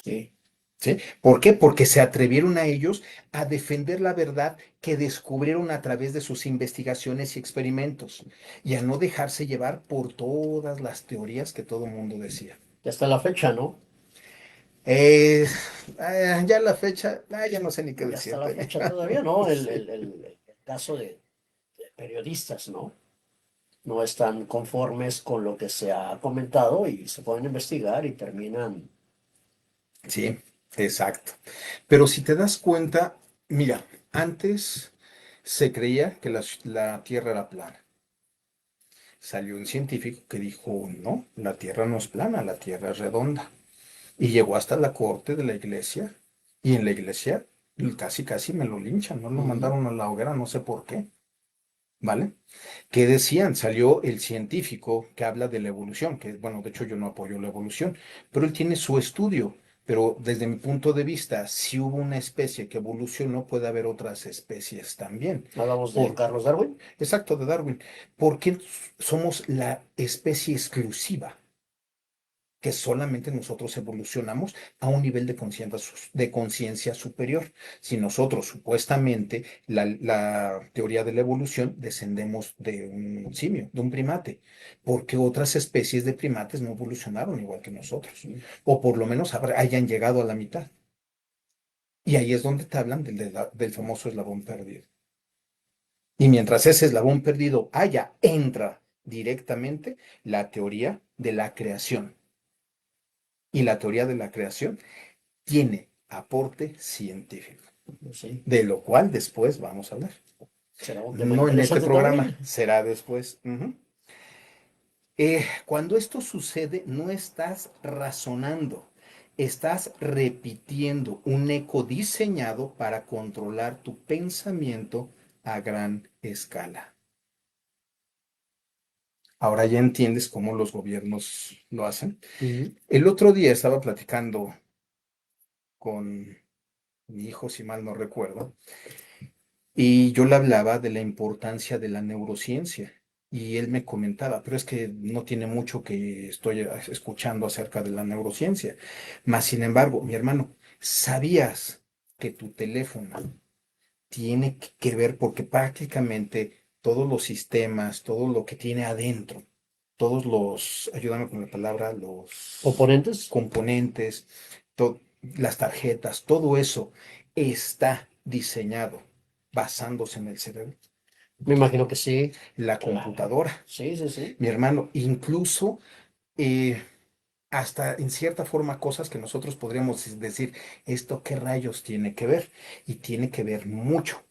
S1: Sí.
S2: ¿Sí? ¿Por qué? Porque se atrevieron a ellos a defender la verdad que descubrieron a través de sus investigaciones y experimentos y a no dejarse llevar por todas las teorías que todo el mundo decía.
S1: Y hasta la fecha, ¿no?
S2: Eh, ya la fecha, ya no sé ni qué
S1: Y hasta la
S2: decirte.
S1: fecha todavía, ¿no? El,
S2: Sí.
S1: el- el- el caso de periodistas, ¿no? No están conformes con lo que se ha comentado y se pueden investigar y terminan.
S2: Sí, exacto. Pero si te das cuenta, mira, antes se creía que la Tierra era plana. Salió un científico que dijo, no, la Tierra no es plana, la Tierra es redonda. Y llegó hasta la corte de la iglesia y en la iglesia casi casi me lo linchan, no lo
S1: Ujú.
S2: mandaron a la hoguera, no sé por qué, ¿vale? ¿Qué decían? Salió el científico que habla de la evolución, que bueno, de hecho yo no apoyo la evolución, pero él tiene su estudio. Pero desde mi punto de vista, si hubo una especie que evolucionó, puede haber otras especies también.
S1: Hablamos de
S2: Por,
S1: Carlos Darwin.
S2: exacto, de Darwin. ¿Por qué somos la especie exclusiva? Que solamente nosotros evolucionamos a un nivel de conciencia superior. Si nosotros supuestamente la teoría de la evolución descendemos de un simio, de un primate, porque otras especies de primates no evolucionaron igual que nosotros, o por lo menos hayan llegado a la mitad. Y ahí es donde te hablan del famoso eslabón perdido. Y mientras ese eslabón perdido entra directamente la teoría de la creación. Y la teoría de la creación tiene aporte científico,
S1: Sí,
S2: de lo cual después vamos a hablar.
S1: será un tema
S2: No en este
S1: interesante
S2: programa,
S1: también.
S2: será después. Cuando esto sucede, no estás razonando, estás repitiendo un eco diseñado para controlar tu pensamiento a gran escala. Ahora ya entiendes cómo los gobiernos lo hacen.
S1: Ujú.
S2: El otro día estaba platicando con mi hijo, si mal no recuerdo, y yo le hablaba de la importancia de la neurociencia. Y él me comentaba, pero es que no tiene mucho que estoy escuchando acerca de la neurociencia. Mas, sin embargo, mi hermano, ¿sabías que tu teléfono tiene que ver porque prácticamente todos los sistemas, todo lo que tiene adentro, todos los, ayúdame con la palabra, los
S1: ¿Oponentes?
S2: componentes, las tarjetas, todo eso está diseñado basándose en el cerebro?
S1: Me imagino que sí,
S2: La
S1: claro.
S2: computadora,
S1: Sí, sí, sí.
S2: mi hermano, incluso eh, hasta en cierta forma cosas que nosotros podríamos decir, ¿esto qué rayos tiene que ver? Y tiene que ver mucho.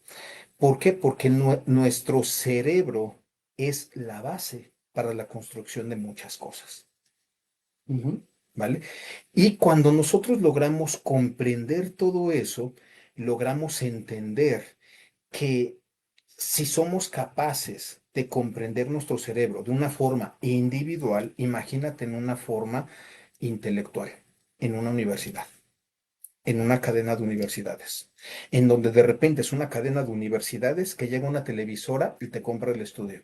S2: ¿Por qué? Porque nuestro cerebro es la base para la construcción de muchas cosas,
S1: Ujú.
S2: ¿vale? Y cuando nosotros logramos comprender todo eso, logramos entender que si somos capaces de comprender nuestro cerebro de una forma individual, imagínate en una forma intelectual, en una universidad, en una cadena de universidades, en donde de repente es una cadena de universidades que llega una televisora y te compra el estudio.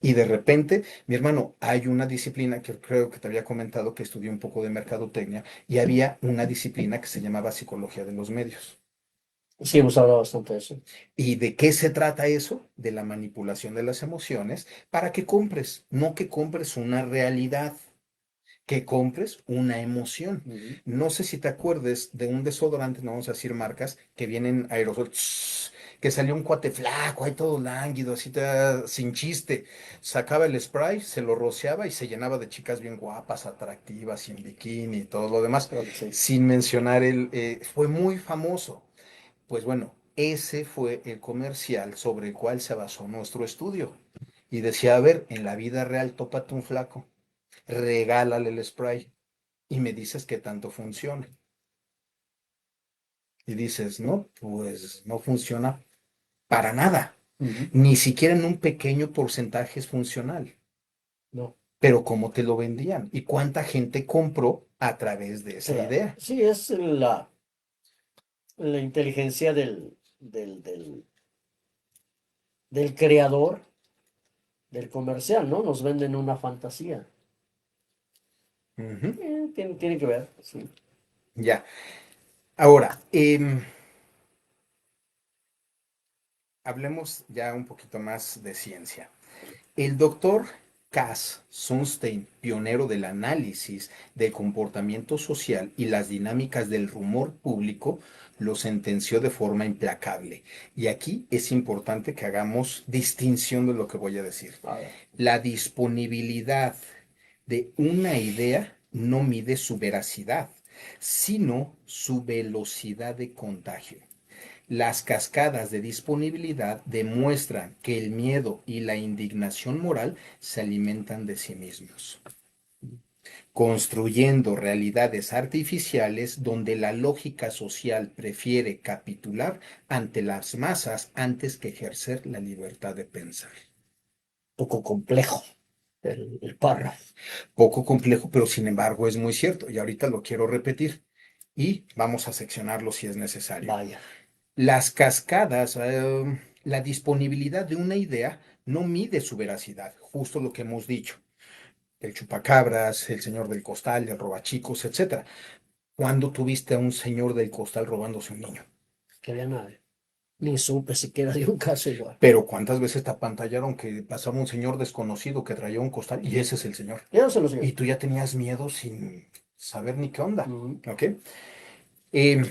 S2: Y de repente, mi hermano, hay una disciplina que creo que te había comentado que estudié un poco de mercadotecnia y había una disciplina que se llamaba psicología de los medios.
S1: Sí, hemos hablado bastante de eso.
S2: ¿Y de qué se trata eso? De la manipulación de las emociones para que compres, no que compres una realidad, que compres una emoción.
S1: Ujú.
S2: No sé si te acuerdes de un desodorante, no vamos a decir marcas, que vienen aerosol, que salió un cuate flaco, ahí todo lánguido, así sin chiste. Sacaba el spray, se lo rociaba y se llenaba de chicas bien guapas, atractivas, sin bikini y todo lo demás,
S1: Creo que sí.
S2: sin mencionar fue muy famoso. Pues bueno, ese fue el comercial sobre el cual se basó nuestro estudio. Y decía, a ver, en la vida real, tópate un flaco, regálale el spray y me dices que tanto funciona. Y dices, no, pues no funciona para nada.
S1: Ujú.
S2: Ni siquiera en un pequeño porcentaje es funcional.
S1: No,
S2: Pero cómo te lo vendían y cuánta gente compró a través de esa
S1: claro.
S2: idea.
S1: Sí, es la inteligencia del creador del comercial, ¿no? Nos venden una fantasía.
S2: Ujú.
S1: Tiene que ver, sí.
S2: Ya. Ahora, hablemos ya un poquito más de ciencia. El doctor Cass Sunstein, pionero del análisis del comportamiento social y las dinámicas del rumor público, lo sentenció de forma implacable. Y aquí es importante que hagamos distinción de lo que voy a decir.
S1: A ver.
S2: La disponibilidad de una idea no mide su veracidad, sino su velocidad de contagio. Las cascadas de disponibilidad demuestran que el miedo y la indignación moral se alimentan de sí mismos, construyendo realidades artificiales donde la lógica social prefiere capitular ante las masas antes que ejercer la libertad de pensar.
S1: Poco complejo el párrafo.
S2: Poco complejo, pero sin embargo es muy cierto. Y ahorita lo quiero repetir y vamos a seccionarlo si es necesario.
S1: Vaya.
S2: Las cascadas, la disponibilidad de una idea no mide su veracidad, justo lo que hemos dicho. El chupacabras, el señor del costal, el robachicos, etcétera. ¿Cuándo tuviste a un señor del costal robándose un niño?
S1: Que había nadie. Ni supe siquiera de un caso igual.
S2: Pero ¿cuántas veces te apantallaron que pasaba un señor desconocido que traía un costal y ese es el señor?
S1: Ya no se los dio.
S2: Y tú ya tenías miedo sin saber ni qué onda,
S1: Ujú.
S2: ¿ok? Eh,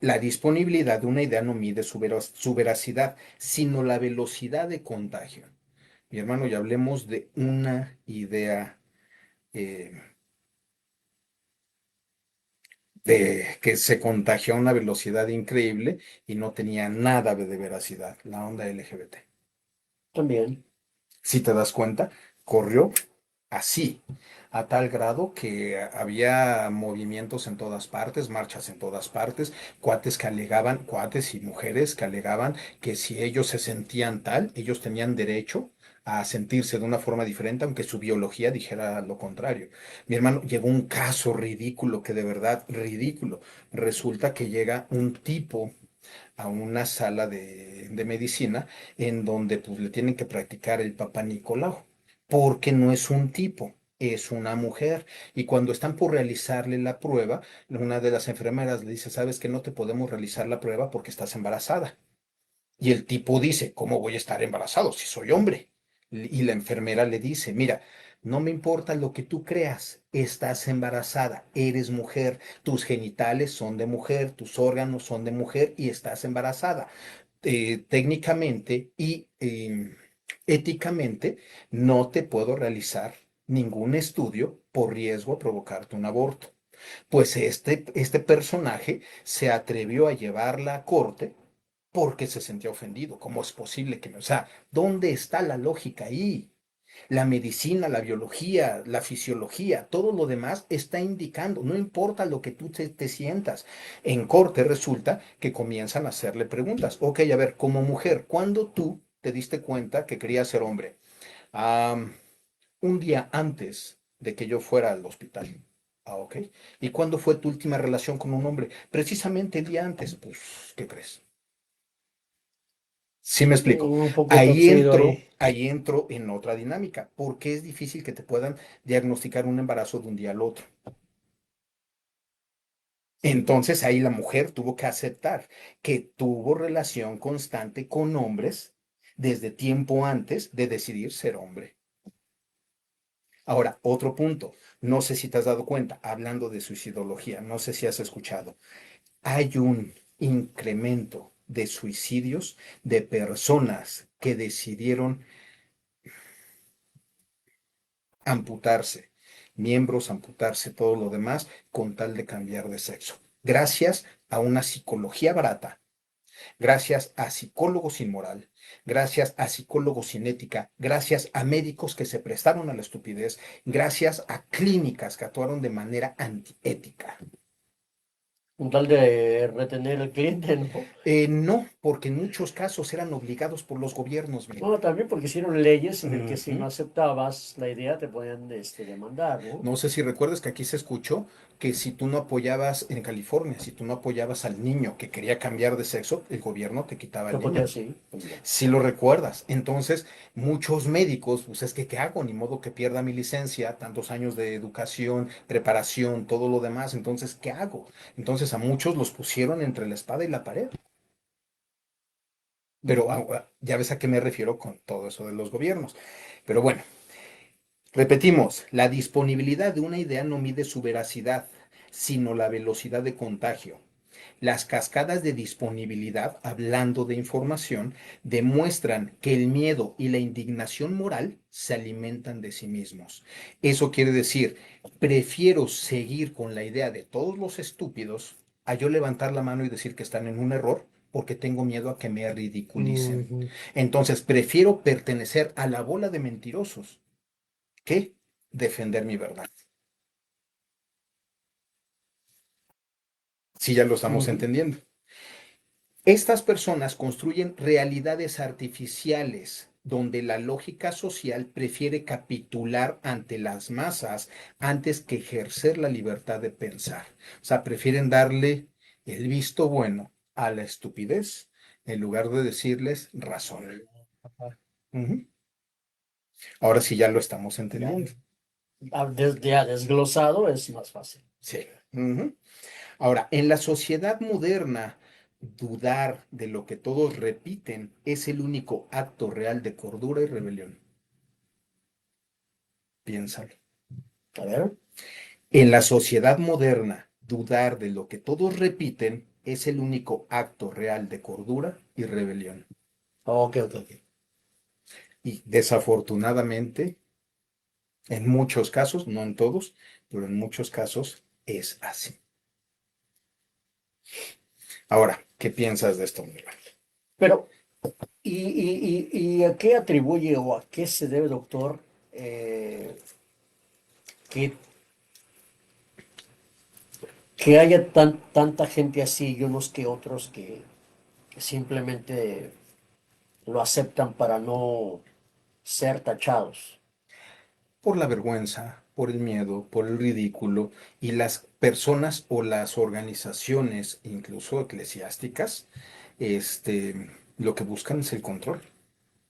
S2: La disponibilidad de una idea no mide su veracidad, sino la velocidad de contagio. Mi hermano, ya hablemos de una idea eh, de que se contagió a una velocidad increíble y no tenía nada de veracidad, la onda LGBT.
S1: También.
S2: Si te das cuenta, corrió así, a tal grado que había movimientos en todas partes, marchas en todas partes, cuates que alegaban, cuates y mujeres que alegaban que si ellos se sentían tal, ellos tenían derecho a sentirse de una forma diferente, aunque su biología dijera lo contrario. Mi hermano, llegó un caso ridículo, que de verdad ridículo. Resulta que llega un tipo a una sala de medicina en donde pues le tienen que practicar el papá Nicolau, porque no es un tipo, es una mujer. Y cuando están por realizarle la prueba, una de las enfermeras le dice, sabes que no te podemos realizar la prueba porque estás embarazada. Y el tipo dice, ¿cómo voy a estar embarazado si soy hombre? Y la enfermera le dice, mira, no me importa lo que tú creas, estás embarazada, eres mujer, tus genitales son de mujer, tus órganos son de mujer y estás embarazada. Técnicamente y éticamente no te puedo realizar ningún estudio por riesgo a provocarte un aborto. Pues este personaje se atrevió a llevarla a corte porque se sentía ofendido. ¿Cómo es posible que no? O sea, ¿dónde está la lógica ahí? La medicina, la biología, la fisiología, todo lo demás está indicando, no importa lo que tú te sientas. En corte resulta que comienzan a hacerle preguntas. Ok, a ver, como mujer, ¿cuándo tú te diste cuenta que querías ser hombre? Ah, un día antes de que yo fuera al hospital. Ah, ok. ¿Y cuándo fue tu última relación con un hombre? Precisamente el día antes. Pues, ¿qué crees? Sí me explico.
S1: Un poco torcido ahí.
S2: Ahí entro en otra dinámica, porque es difícil que te puedan diagnosticar un embarazo de un día al otro. Entonces ahí la mujer tuvo que aceptar que tuvo relación constante con hombres desde tiempo antes de decidir ser hombre. Ahora, otro punto, no sé si te has dado cuenta, hablando de suicidología, no sé si has escuchado, hay un incremento de suicidios de personas que decidieron amputarse miembros, amputarse todo lo demás con tal de cambiar de sexo. Gracias a una psicología barata, gracias a psicólogos sin moral, gracias a psicólogos sin ética, gracias a médicos que se prestaron a la estupidez, gracias a clínicas que actuaron de manera antiética.
S1: Con tal de retener al cliente, ¿no?
S2: No, porque en muchos casos eran obligados por los gobiernos, mi
S1: No,
S2: hermano.
S1: también porque hicieron leyes en el que si no
S2: Ujú.
S1: aceptabas la idea te podían demandar, ¿no?
S2: No sé si recuerdas que aquí se escuchó que si tú no apoyabas en California, si tú no apoyabas al niño que quería cambiar de sexo, el gobierno te quitaba
S1: Te
S2: al
S1: podía,
S2: niño.
S1: sí, también.
S2: Si lo recuerdas. Entonces, muchos médicos, pues es que, ¿qué hago? Ni modo que pierda mi licencia, tantos años de educación, preparación, todo lo demás. Entonces, ¿qué hago? Entonces, a muchos los pusieron entre la espada y la pared. Pero
S1: Ujú.
S2: ya ves a qué me refiero con todo eso de los gobiernos. Pero bueno, repetimos, la disponibilidad de una idea no mide su veracidad, sino la velocidad de contagio. Las cascadas de disponibilidad, hablando de información, demuestran que el miedo y la indignación moral se alimentan de sí mismos. Eso quiere decir, prefiero seguir con la idea de todos los estúpidos a yo levantar la mano y decir que están en un error porque tengo miedo a que me ridiculicen.
S1: Ujú.
S2: Entonces, prefiero pertenecer a la bola de mentirosos que defender mi verdad. Si ya lo estamos
S1: Ujú.
S2: entendiendo. Estas personas construyen realidades artificiales donde la lógica social prefiere capitular ante las masas antes que ejercer la libertad de pensar. O sea, prefieren darle el visto bueno a la estupidez en lugar de decirles razón.
S1: Ajá.
S2: Ujú. Ahora sí ya lo estamos
S1: Ya,
S2: entendiendo.
S1: ya desglosado es más fácil.
S2: Sí. Ujú. Ahora, en la sociedad moderna, dudar de lo que todos repiten es el único acto real de cordura y rebelión. Piénsalo.
S1: A ver.
S2: En la sociedad moderna, dudar de lo que todos repiten es el único acto real de cordura y rebelión.
S1: Ok, ok, ok.
S2: Y desafortunadamente, en muchos casos, no en todos, pero en muchos casos es así. Ahora, ¿qué piensas de esto, Miguel?
S1: Pero, ¿y a qué atribuye o a qué se debe, doctor, que, que haya tanta gente así y unos que otros que simplemente lo aceptan para no ser tachados?
S2: Por la vergüenza, por el miedo, por el ridículo, y las personas o las organizaciones, incluso eclesiásticas, lo que buscan es el control.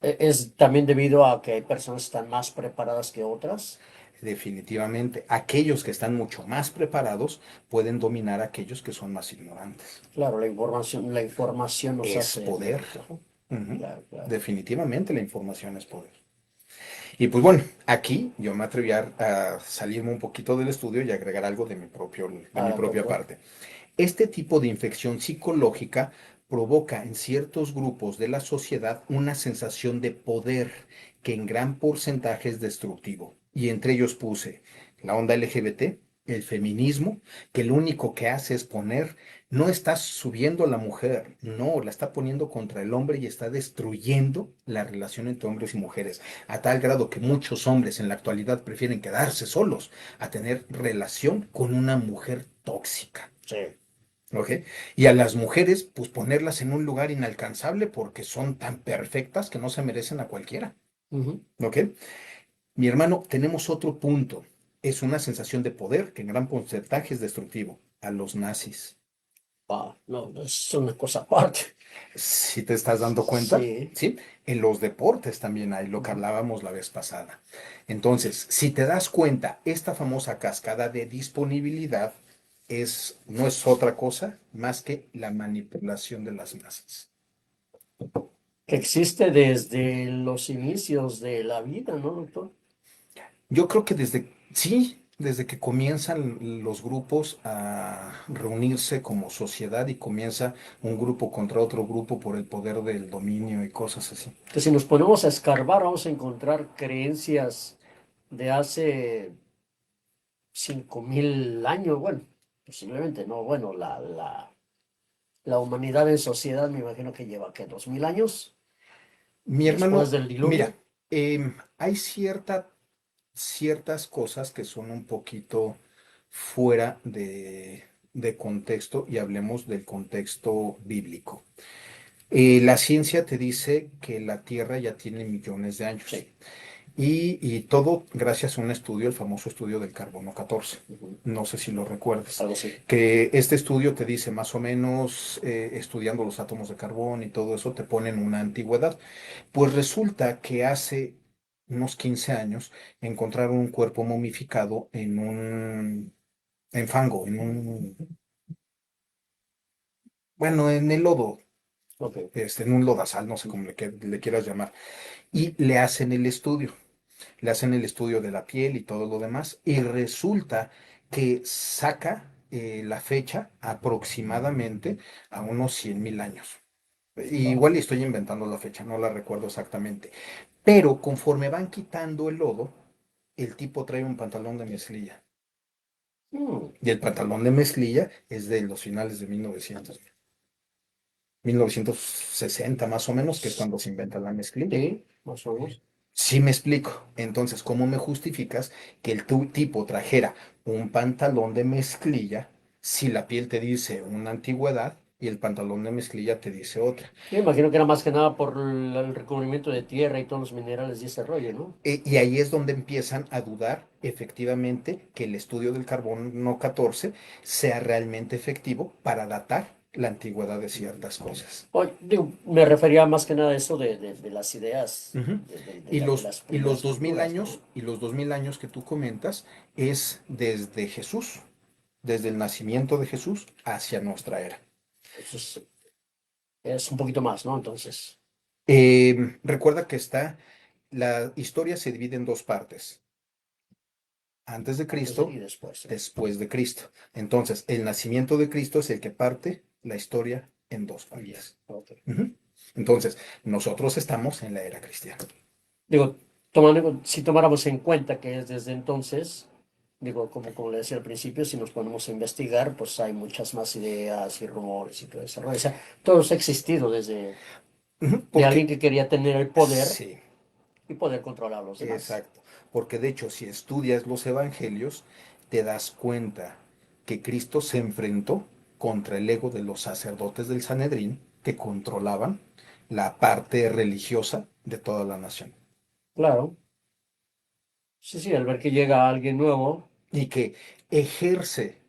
S1: ¿Es también debido a que hay personas que están más preparadas que otras?
S2: Definitivamente, aquellos que están mucho más preparados pueden dominar a aquellos que son más ignorantes.
S1: Claro, la información nos
S2: Es
S1: hace
S2: poder.
S1: débiles. Ajá.
S2: Ujú.
S1: Claro, claro.
S2: Definitivamente la información es poder. Y pues bueno, aquí yo me atreví a salirme un poquito del estudio y agregar algo de mi
S1: Ahora,
S2: propia
S1: doctor.
S2: parte. Este tipo de infección psicológica provoca en ciertos grupos de la sociedad una sensación de poder que en gran porcentaje es destructivo. Y entre ellos puse la onda LGBT, el feminismo, que lo único que hace es poner, no está subiendo a la mujer, no, la está poniendo contra el hombre y está destruyendo la relación entre hombres y mujeres, a tal grado que muchos hombres en la actualidad prefieren quedarse solos a tener relación con una mujer tóxica.
S1: Sí.
S2: ¿Ok? Y a las mujeres, pues ponerlas en un lugar inalcanzable porque son tan perfectas que no se merecen a cualquiera.
S1: Ujú.
S2: ¿Ok? Mi hermano, tenemos otro punto. Es una sensación de poder que en gran porcentaje es destructivo. A los nazis.
S1: No, es una cosa aparte.
S2: Si te estás dando cuenta,
S1: Sí.
S2: ¿sí? En los deportes también hay lo que
S1: Ujú.
S2: hablábamos la vez pasada. Entonces, si te das cuenta, esta famosa cascada de disponibilidad no es otra cosa más que la manipulación de las masas.
S1: Que existe desde los inicios de la vida, ¿no, doctor?
S2: Yo creo que sí, desde que comienzan los grupos a reunirse como sociedad y comienza un grupo contra otro grupo por el poder del dominio y cosas así.
S1: Que si nos ponemos a escarbar, vamos a encontrar creencias de hace 5000 años. Bueno, posiblemente no. Bueno, la humanidad en sociedad me imagino que lleva, ¿qué? 2000 años
S2: Mi
S1: después
S2: hermano,
S1: del
S2: mira,
S1: diluvio.
S2: hay ciertas cosas que son un poquito fuera de contexto y hablemos del contexto bíblico. La ciencia te dice que la Tierra ya tiene millones de años.
S1: Sí.
S2: Y todo gracias a un estudio, el famoso estudio del carbono 14.
S1: Ujú.
S2: No sé si lo recuerdes.
S1: Algo así.
S2: Que este estudio te dice más o menos, estudiando los átomos de carbón y todo eso, te ponen una antigüedad. Pues resulta que hace unos 15 años encontraron un cuerpo momificado en fango, bueno, en el lodo,
S1: Ok.
S2: en un lodazal, no sé cómo le quieras llamar. Y le hacen el estudio de la piel y todo lo demás, y resulta que saca la fecha aproximadamente a unos 100.000 años.
S1: Wow.
S2: Igual estoy inventando la fecha, no la recuerdo exactamente. Pero conforme van quitando el lodo, el tipo trae un pantalón de mezclilla.
S1: Mm,
S2: Y el pantalón de mezclilla es de los finales de 1960 más o menos, que es cuando se inventa la mezclilla.
S1: sí, más o menos.
S2: Sí me explico. Entonces, ¿cómo me justificas que el tipo trajera un pantalón de mezclilla si la piel te dice una antigüedad y el pantalón de mezclilla te dice otra?
S1: Yo imagino que era más que nada por el recubrimiento de tierra y todos los minerales y ese rollo, ¿no?
S2: Y ahí es donde empiezan a dudar efectivamente que el estudio del carbono 14 sea realmente efectivo para datar la antigüedad de ciertas cosas.
S1: Oye, digo, me refería más que nada a eso de las ideas,
S2: Ujú.
S1: de las
S2: Y los
S1: primeras
S2: 2000
S1: culturas,
S2: años,
S1: ¿no?
S2: y los 2000 años que tú comentas es desde Jesús, desde el nacimiento de Jesús hacia nuestra era.
S1: Eso es un poquito más, ¿no? Entonces,
S2: Recuerda que la historia se divide en dos partes, antes de
S1: antes de y
S2: Cristo,
S1: después, ¿eh?
S2: después de Cristo. Entonces, el nacimiento de Cristo es el que parte la historia en dos
S1: Ya,
S2: partes.
S1: ok.
S2: Ujú. Entonces, nosotros estamos en la era cristiana.
S1: Digo, si tomáramos en cuenta que es desde entonces, digo, como le decía al principio, si nos ponemos a investigar, pues hay muchas más ideas y rumores y todo eso, ¿no? O sea, todo eso ha existido desde
S2: Ujú.
S1: de alguien
S2: Porque,
S1: que quería tener el poder
S2: sí,
S1: y poder controlar a los demás.
S2: exacto. Porque de hecho, si estudias los evangelios, te das cuenta que Cristo se enfrentó contra el ego de los sacerdotes del Sanedrín que controlaban la parte religiosa de toda la nación.
S1: Claro, sí, sí, al ver que llega alguien nuevo,
S2: Y que ejerce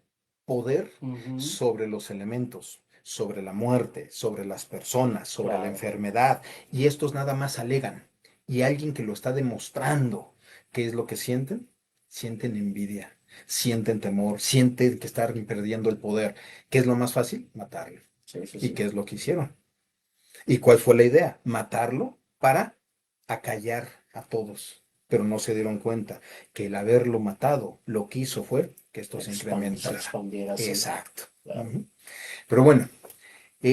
S2: poder
S1: ujú,
S2: sobre los elementos, sobre la muerte, sobre las personas, sobre la
S1: claro,
S2: enfermedad, y estos nada más alegan. Y alguien que lo está demostrando, ¿qué es lo que sienten? Sienten envidia, sienten temor, sienten que están perdiendo el poder. ¿Qué es lo más fácil? Matarlo.
S1: sí, sí,
S2: ¿Y
S1: sí.
S2: qué es lo que hicieron? ¿Y cuál fue la idea? Matarlo para acallar a todos. Pero no se dieron cuenta que el haberlo matado lo que hizo fue que esto se
S1: Se
S2: incrementara.
S1: expandiera así,
S2: Exacto.
S1: claro.
S2: Ujú. Pero bueno,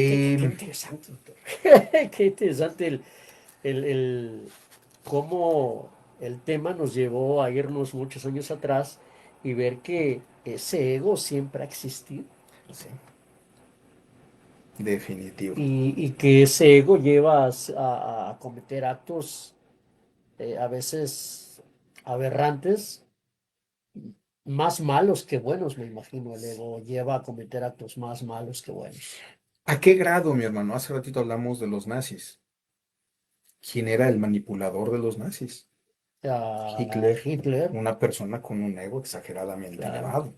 S1: Qué
S2: eh,
S1: interesante, doctor. Qué interesante el cómo el tema nos llevó a irnos muchos años atrás y ver que ese ego siempre ha existido
S2: sí, definitivo.
S1: y que ese ego lleva a cometer actos a veces aberrantes, más malos que buenos, me imagino. El ego lleva a cometer actos más malos que buenos.
S2: ¿A qué grado, mi hermano? Hace ratito hablamos de los nazis. ¿Quién era el manipulador de los nazis? Hitler,
S1: Hitler,
S2: una persona con un ego exageradamente
S1: claro,
S2: elevado.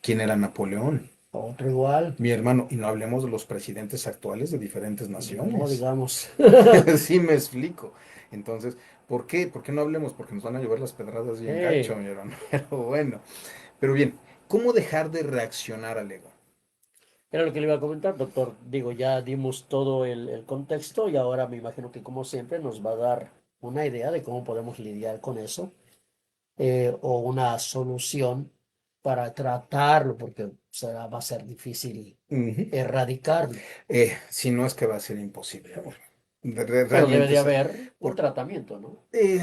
S2: ¿Quién era Napoleón?
S1: otro igual,
S2: Mi hermano, y no hablemos de los presidentes actuales de diferentes
S1: no
S2: naciones.
S1: digamos.
S2: Sí me explico. Entonces, ¿por qué? ¿Por qué no hablemos? Porque nos van a llover las pedradas bien gacho,
S1: Eh,
S2: mi hermano. Pero bueno, pero bien, ¿cómo dejar de reaccionar al ego?
S1: Era lo que le iba a comentar, doctor. Digo, ya dimos todo el contexto y ahora me imagino que como siempre nos va a dar una idea de cómo podemos lidiar con eso o una solución para tratarlo, porque va a ser difícil
S2: Ujú.
S1: erradicarlo,
S2: Si no es que va a ser imposible, amigo.
S1: pero debe
S2: Realmente
S1: de
S2: es,
S1: haber un
S2: por-
S1: tratamiento, ¿no?
S2: eh,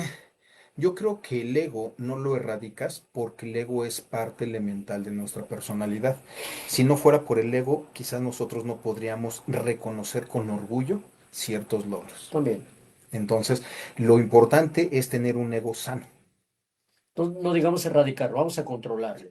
S2: yo creo que el ego no lo erradicas porque el ego es parte elemental de nuestra personalidad. Si no fuera por el ego, quizás nosotros no podríamos reconocer con orgullo ciertos logros.
S1: También.
S2: Entonces, lo importante es tener un ego sano.
S1: Entonces, no digamos erradicarlo, vamos a controlarlo.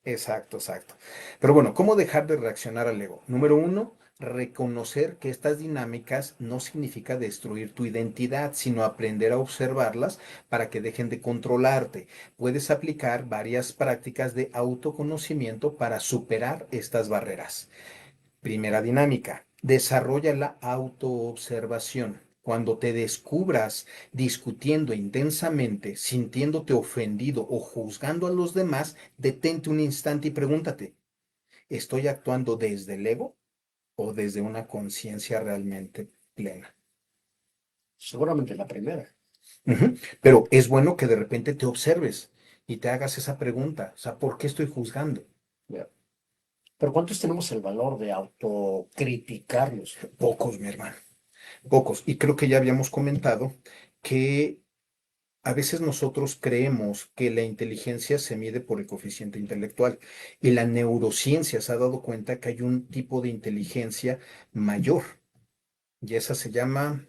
S2: Exacto, exacto. Pero bueno, ¿cómo dejar de reaccionar al ego? Número uno, reconocer que estas dinámicas no significa destruir tu identidad, sino aprender a observarlas para que dejen de controlarte. Puedes aplicar varias prácticas de autoconocimiento para superar estas barreras. Primera dinámica, desarrolla la autoobservación. Cuando te descubras discutiendo intensamente, sintiéndote ofendido o juzgando a los demás, detente un instante y pregúntate, ¿estoy actuando desde el ego o desde una conciencia realmente plena?
S1: Seguramente la primera.
S2: Ujú. Pero es bueno que de repente te observes y te hagas esa pregunta, o sea, ¿por qué estoy juzgando?
S1: Ya. Pero ¿cuántos tenemos el valor de autocriticarnos, doctor?
S2: Pocos, mi hermano, pocos. Y creo que ya habíamos comentado que a veces nosotros creemos que la inteligencia se mide por el coeficiente intelectual y la neurociencia se ha dado cuenta que hay un tipo de inteligencia mayor y esa se llama,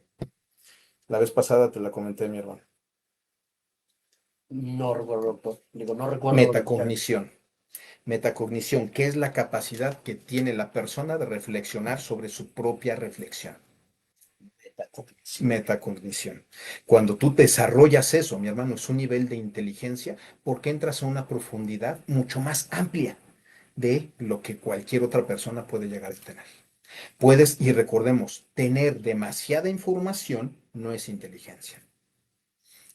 S2: la vez pasada te la comenté, mi hermano,
S1: No recuerdo, doctor. Digo, no recuerdo el término.
S2: metacognición. Metacognición, que es la capacidad que tiene la persona de reflexionar sobre su propia reflexión.
S1: Metacognición.
S2: Metacognición. Cuando tú desarrollas eso, mi hermano, es un nivel de inteligencia porque entras a una profundidad mucho más amplia de lo que cualquier otra persona puede llegar a tener. Puedes, y recordemos, tener demasiada información no es inteligencia.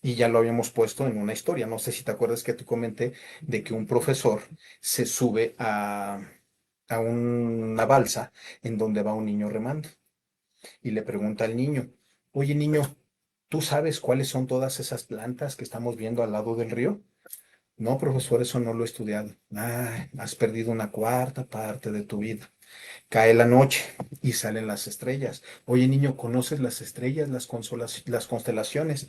S2: Y ya lo habíamos puesto en una historia. No sé si te acuerdas que te comenté de que un profesor se sube a una balsa en donde va un niño remando y le pregunta al niño, oye niño, ¿tú sabes cuáles son todas esas plantas que estamos viendo al lado del río? No, profesor, eso no lo he estudiado. Ah, has perdido una cuarta parte de tu vida. Cae la noche y salen las estrellas. Oye, niño, ¿conoces las estrellas, las constelaciones?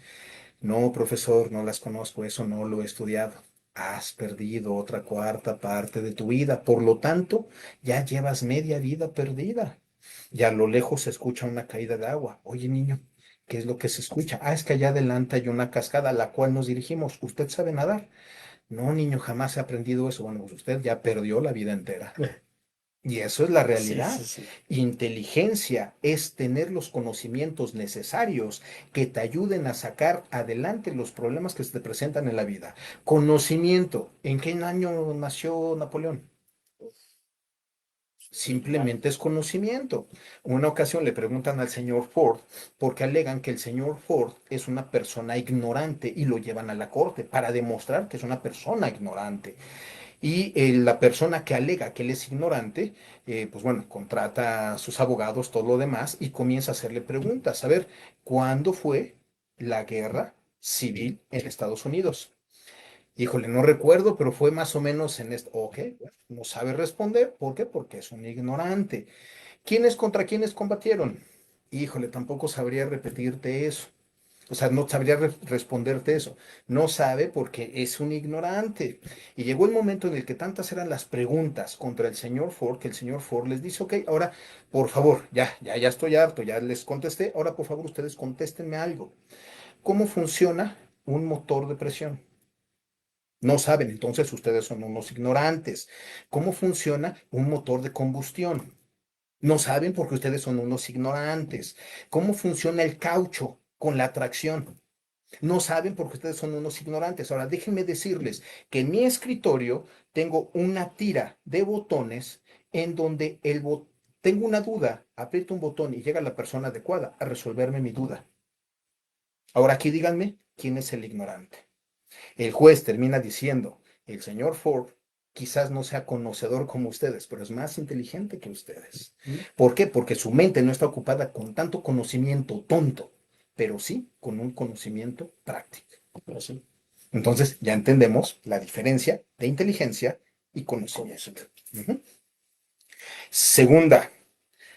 S2: No, profesor, no las conozco, eso no lo he estudiado. Has perdido otra cuarta parte de tu vida, por lo tanto, ya llevas media vida perdida. Y a lo lejos se escucha una caída de agua. Oye, niño, ¿qué es lo que se escucha? Ah, es que allá adelante hay una cascada a la cual nos dirigimos. ¿Usted sabe nadar? No, niño, jamás he aprendido eso. Bueno, pues usted ya perdió la vida entera. Y eso es la
S1: Sí, sí,
S2: realidad.
S1: sí.
S2: Inteligencia es tener los conocimientos necesarios que te ayuden a sacar adelante los problemas que se te presentan en la vida. Conocimiento. ¿En qué año nació Napoleón?
S1: Vale.
S2: Simplemente es conocimiento. Una ocasión le preguntan al señor Ford porque alegan que el señor Ford es una persona ignorante y lo llevan a la corte para demostrar que es una persona ignorante. Y la persona que alega que él es ignorante, pues bueno, contrata a sus abogados, todo lo demás, y comienza a hacerle preguntas. A ver, ¿cuándo fue la guerra civil en Estados Unidos? Híjole, no recuerdo, pero fue más o menos en esto. Ok, bueno, no sabe responder. ¿Por qué? Porque es un ignorante. ¿Quiénes contra quiénes combatieron? Híjole, tampoco sabría repetirte eso. O sea, no sabría responderte eso. No sabe porque es un ignorante. Y llegó el momento en el que tantas eran las preguntas contra el señor Ford que el señor Ford les dice, ok, ahora, por favor, ya estoy harto, ya les contesté, ahora por favor ustedes contéstenme algo. ¿Cómo funciona un motor de presión? No saben, entonces ustedes son unos ignorantes. ¿Cómo funciona un motor de combustión? No saben porque ustedes son unos ignorantes. ¿Cómo funciona el caucho con la tracción? No saben porque ustedes son unos ignorantes. Ahora, déjenme decirles que en mi escritorio tengo una tira de botones en donde tengo una duda, aprieto un botón y llega la persona adecuada a resolverme mi duda. Ahora aquí díganme, ¿quién es el ignorante? El juez termina diciendo, el señor Ford quizás no sea conocedor como ustedes, pero es más inteligente que ustedes. ¿Por qué? Porque su mente no está ocupada con tanto conocimiento tonto, pero sí con un conocimiento práctico.
S1: Así.
S2: Entonces ya entendemos la diferencia de inteligencia y conocimiento. Ujú. Segunda,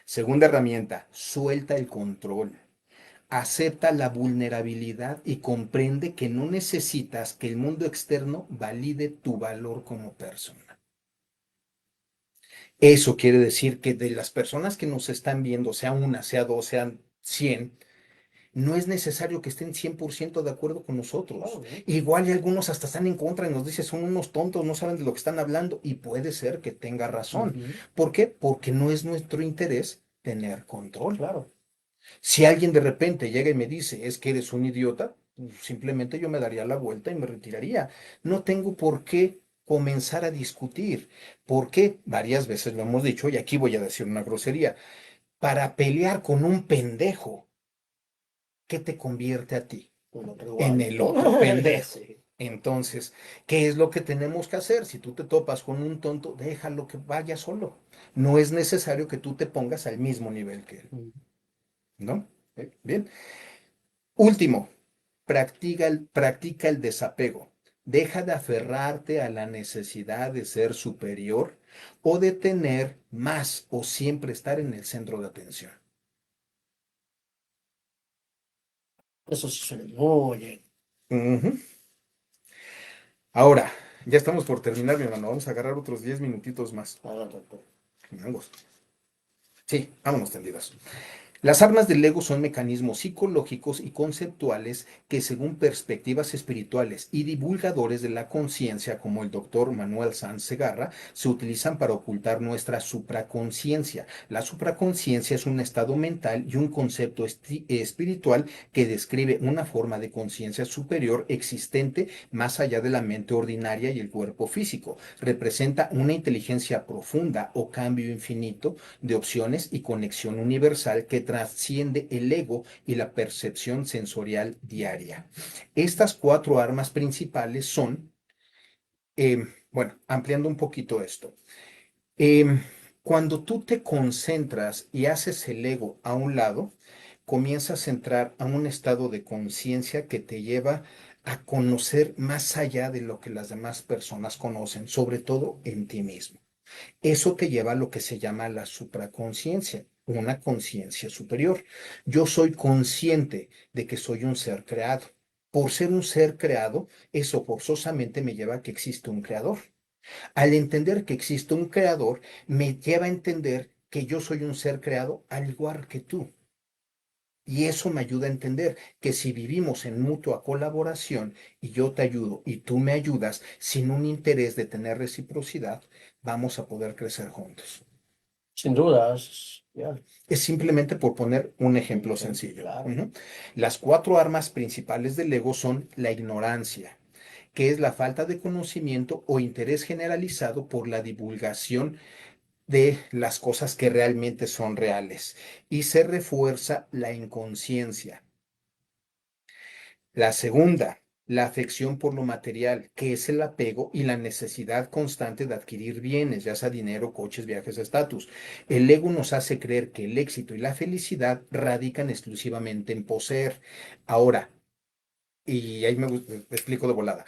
S2: segunda herramienta, suelta el control. Acepta la vulnerabilidad y comprende que no necesitas que el mundo externo valide tu valor como persona. Eso quiere decir que de las personas que nos están viendo, sea una, sea dos, sean 100, no es necesario que estén 100% de acuerdo con nosotros.
S1: Claro, ¿no?
S2: Igual y algunos hasta están en contra y nos dicen son unos tontos, no saben de lo que están hablando y puede ser que tenga razón.
S1: Ujú.
S2: ¿Por qué? Porque no es nuestro interés tener control.
S1: Claro.
S2: Si alguien de repente llega y me dice, es que eres un idiota, pues, simplemente yo me daría la vuelta y me retiraría. No tengo por qué comenzar a discutir. ¿Por qué? Varias veces lo hemos dicho y aquí voy a decir una grosería. Para pelear con un pendejo, ¿qué te convierte a ti?
S1: El otro
S2: En
S1: igual.
S2: el otro pendejo.
S1: Sí.
S2: Entonces, ¿qué es lo que tenemos que hacer? Si tú te topas con un tonto, déjalo que vaya solo. No es necesario que tú te pongas al mismo nivel que él,
S1: Mm.
S2: ¿no? Bien. Último, practica el desapego. Deja de aferrarte a la necesidad de ser superior o de tener más o siempre estar en el centro de atención.
S1: Eso sí suena muy bien.
S2: Ujú. Ahora, ya estamos por terminar, mi hermano. Vamos a agarrar otros 10 minutitos más.
S1: Adelante, doctor.
S2: Mangos. Sí, vámonos tendidos. Las armas del ego son mecanismos psicológicos y conceptuales que, según perspectivas espirituales y divulgadores de la conciencia, como el doctor Manuel Sanz Segarra, se utilizan para ocultar nuestra supraconciencia. La supraconciencia es un estado mental y un concepto espiritual que describe una forma de conciencia superior existente más allá de la mente ordinaria y el cuerpo físico. Representa una inteligencia profunda o cambio infinito de opciones y conexión universal que trasciende el ego y la percepción sensorial diaria. Estas cuatro armas principales son, bueno, ampliando un poquito esto, eh, cuando tú te concentras y haces el ego a un lado, comienzas a entrar a un estado de conciencia que te lleva a conocer más allá de lo que las demás personas conocen, sobre todo en ti mismo. Eso te lleva a lo que se llama la supraconciencia, una conciencia superior. Yo soy consciente de que soy un ser creado. Por ser un ser creado, eso forzosamente me lleva a que existe un creador. Al entender que existe un creador, me lleva a entender que yo soy un ser creado al igual que tú. Y eso me ayuda a entender que si vivimos en mutua colaboración y yo te ayudo y tú me ayudas sin un interés de tener reciprocidad, vamos a poder crecer juntos.
S1: Sin dudas, ya,
S2: Es simplemente por poner un ejemplo sencillo.
S1: claro.
S2: Las cuatro armas principales del ego son la ignorancia, que es la falta de conocimiento o interés generalizado por la divulgación de las cosas que realmente son reales. Y se refuerza la inconsciencia. La segunda, la afección por lo material, que es el apego y la necesidad constante de adquirir bienes, ya sea dinero, coches, viajes, estatus. El ego nos hace creer que el éxito y la felicidad radican exclusivamente en poseer. Ahora, y ahí me explico de volada,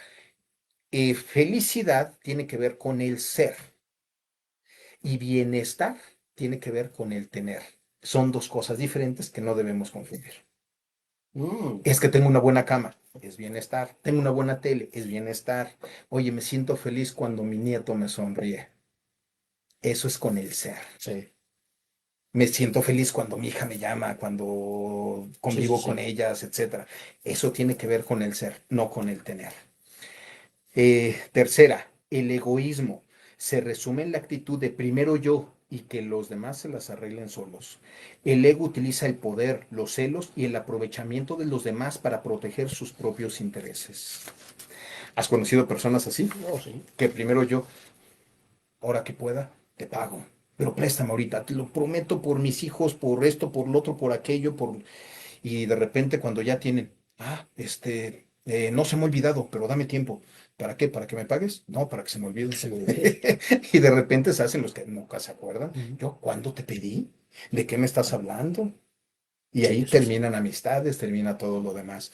S2: felicidad tiene que ver con el ser y bienestar tiene que ver con el tener. Son dos cosas diferentes que no debemos confundir.
S1: Mm,
S2: Es que tengo una buena cama, es bienestar. Tengo una buena tele, es bienestar. Oye, me siento feliz cuando mi nieto me sonríe. Eso es con el ser.
S1: sí,
S2: Me siento feliz cuando mi hija me llama, cuando
S1: sí, sí,
S2: convivo con
S1: sí.
S2: ellas, etcétera. Eso tiene que ver con el ser, no con el tener. Tercera, el egoísmo se resume en la actitud de primero yo y que los demás se las arreglen solos. El ego utiliza el poder, los celos y el aprovechamiento de los demás para proteger sus propios intereses. ¿Has conocido personas así?
S1: No, sí.
S2: Que primero yo, ahora que pueda, te pago. Pero préstame ahorita, te lo prometo por mis hijos, por esto, por lo otro, por aquello, por... Y de repente cuando ya tienen, no se me ha olvidado, pero dame tiempo. ¿Para qué? ¿Para que me pagues? No, para que se me olvide.
S1: Se me olvide.
S2: Y de repente se hacen los que nunca se acuerdan.
S1: Ujú.
S2: Yo, ¿cuándo te pedí? ¿De qué me estás hablando? Y
S1: Sí,
S2: ahí
S1: eso sí.
S2: terminan amistades, termina todo lo demás.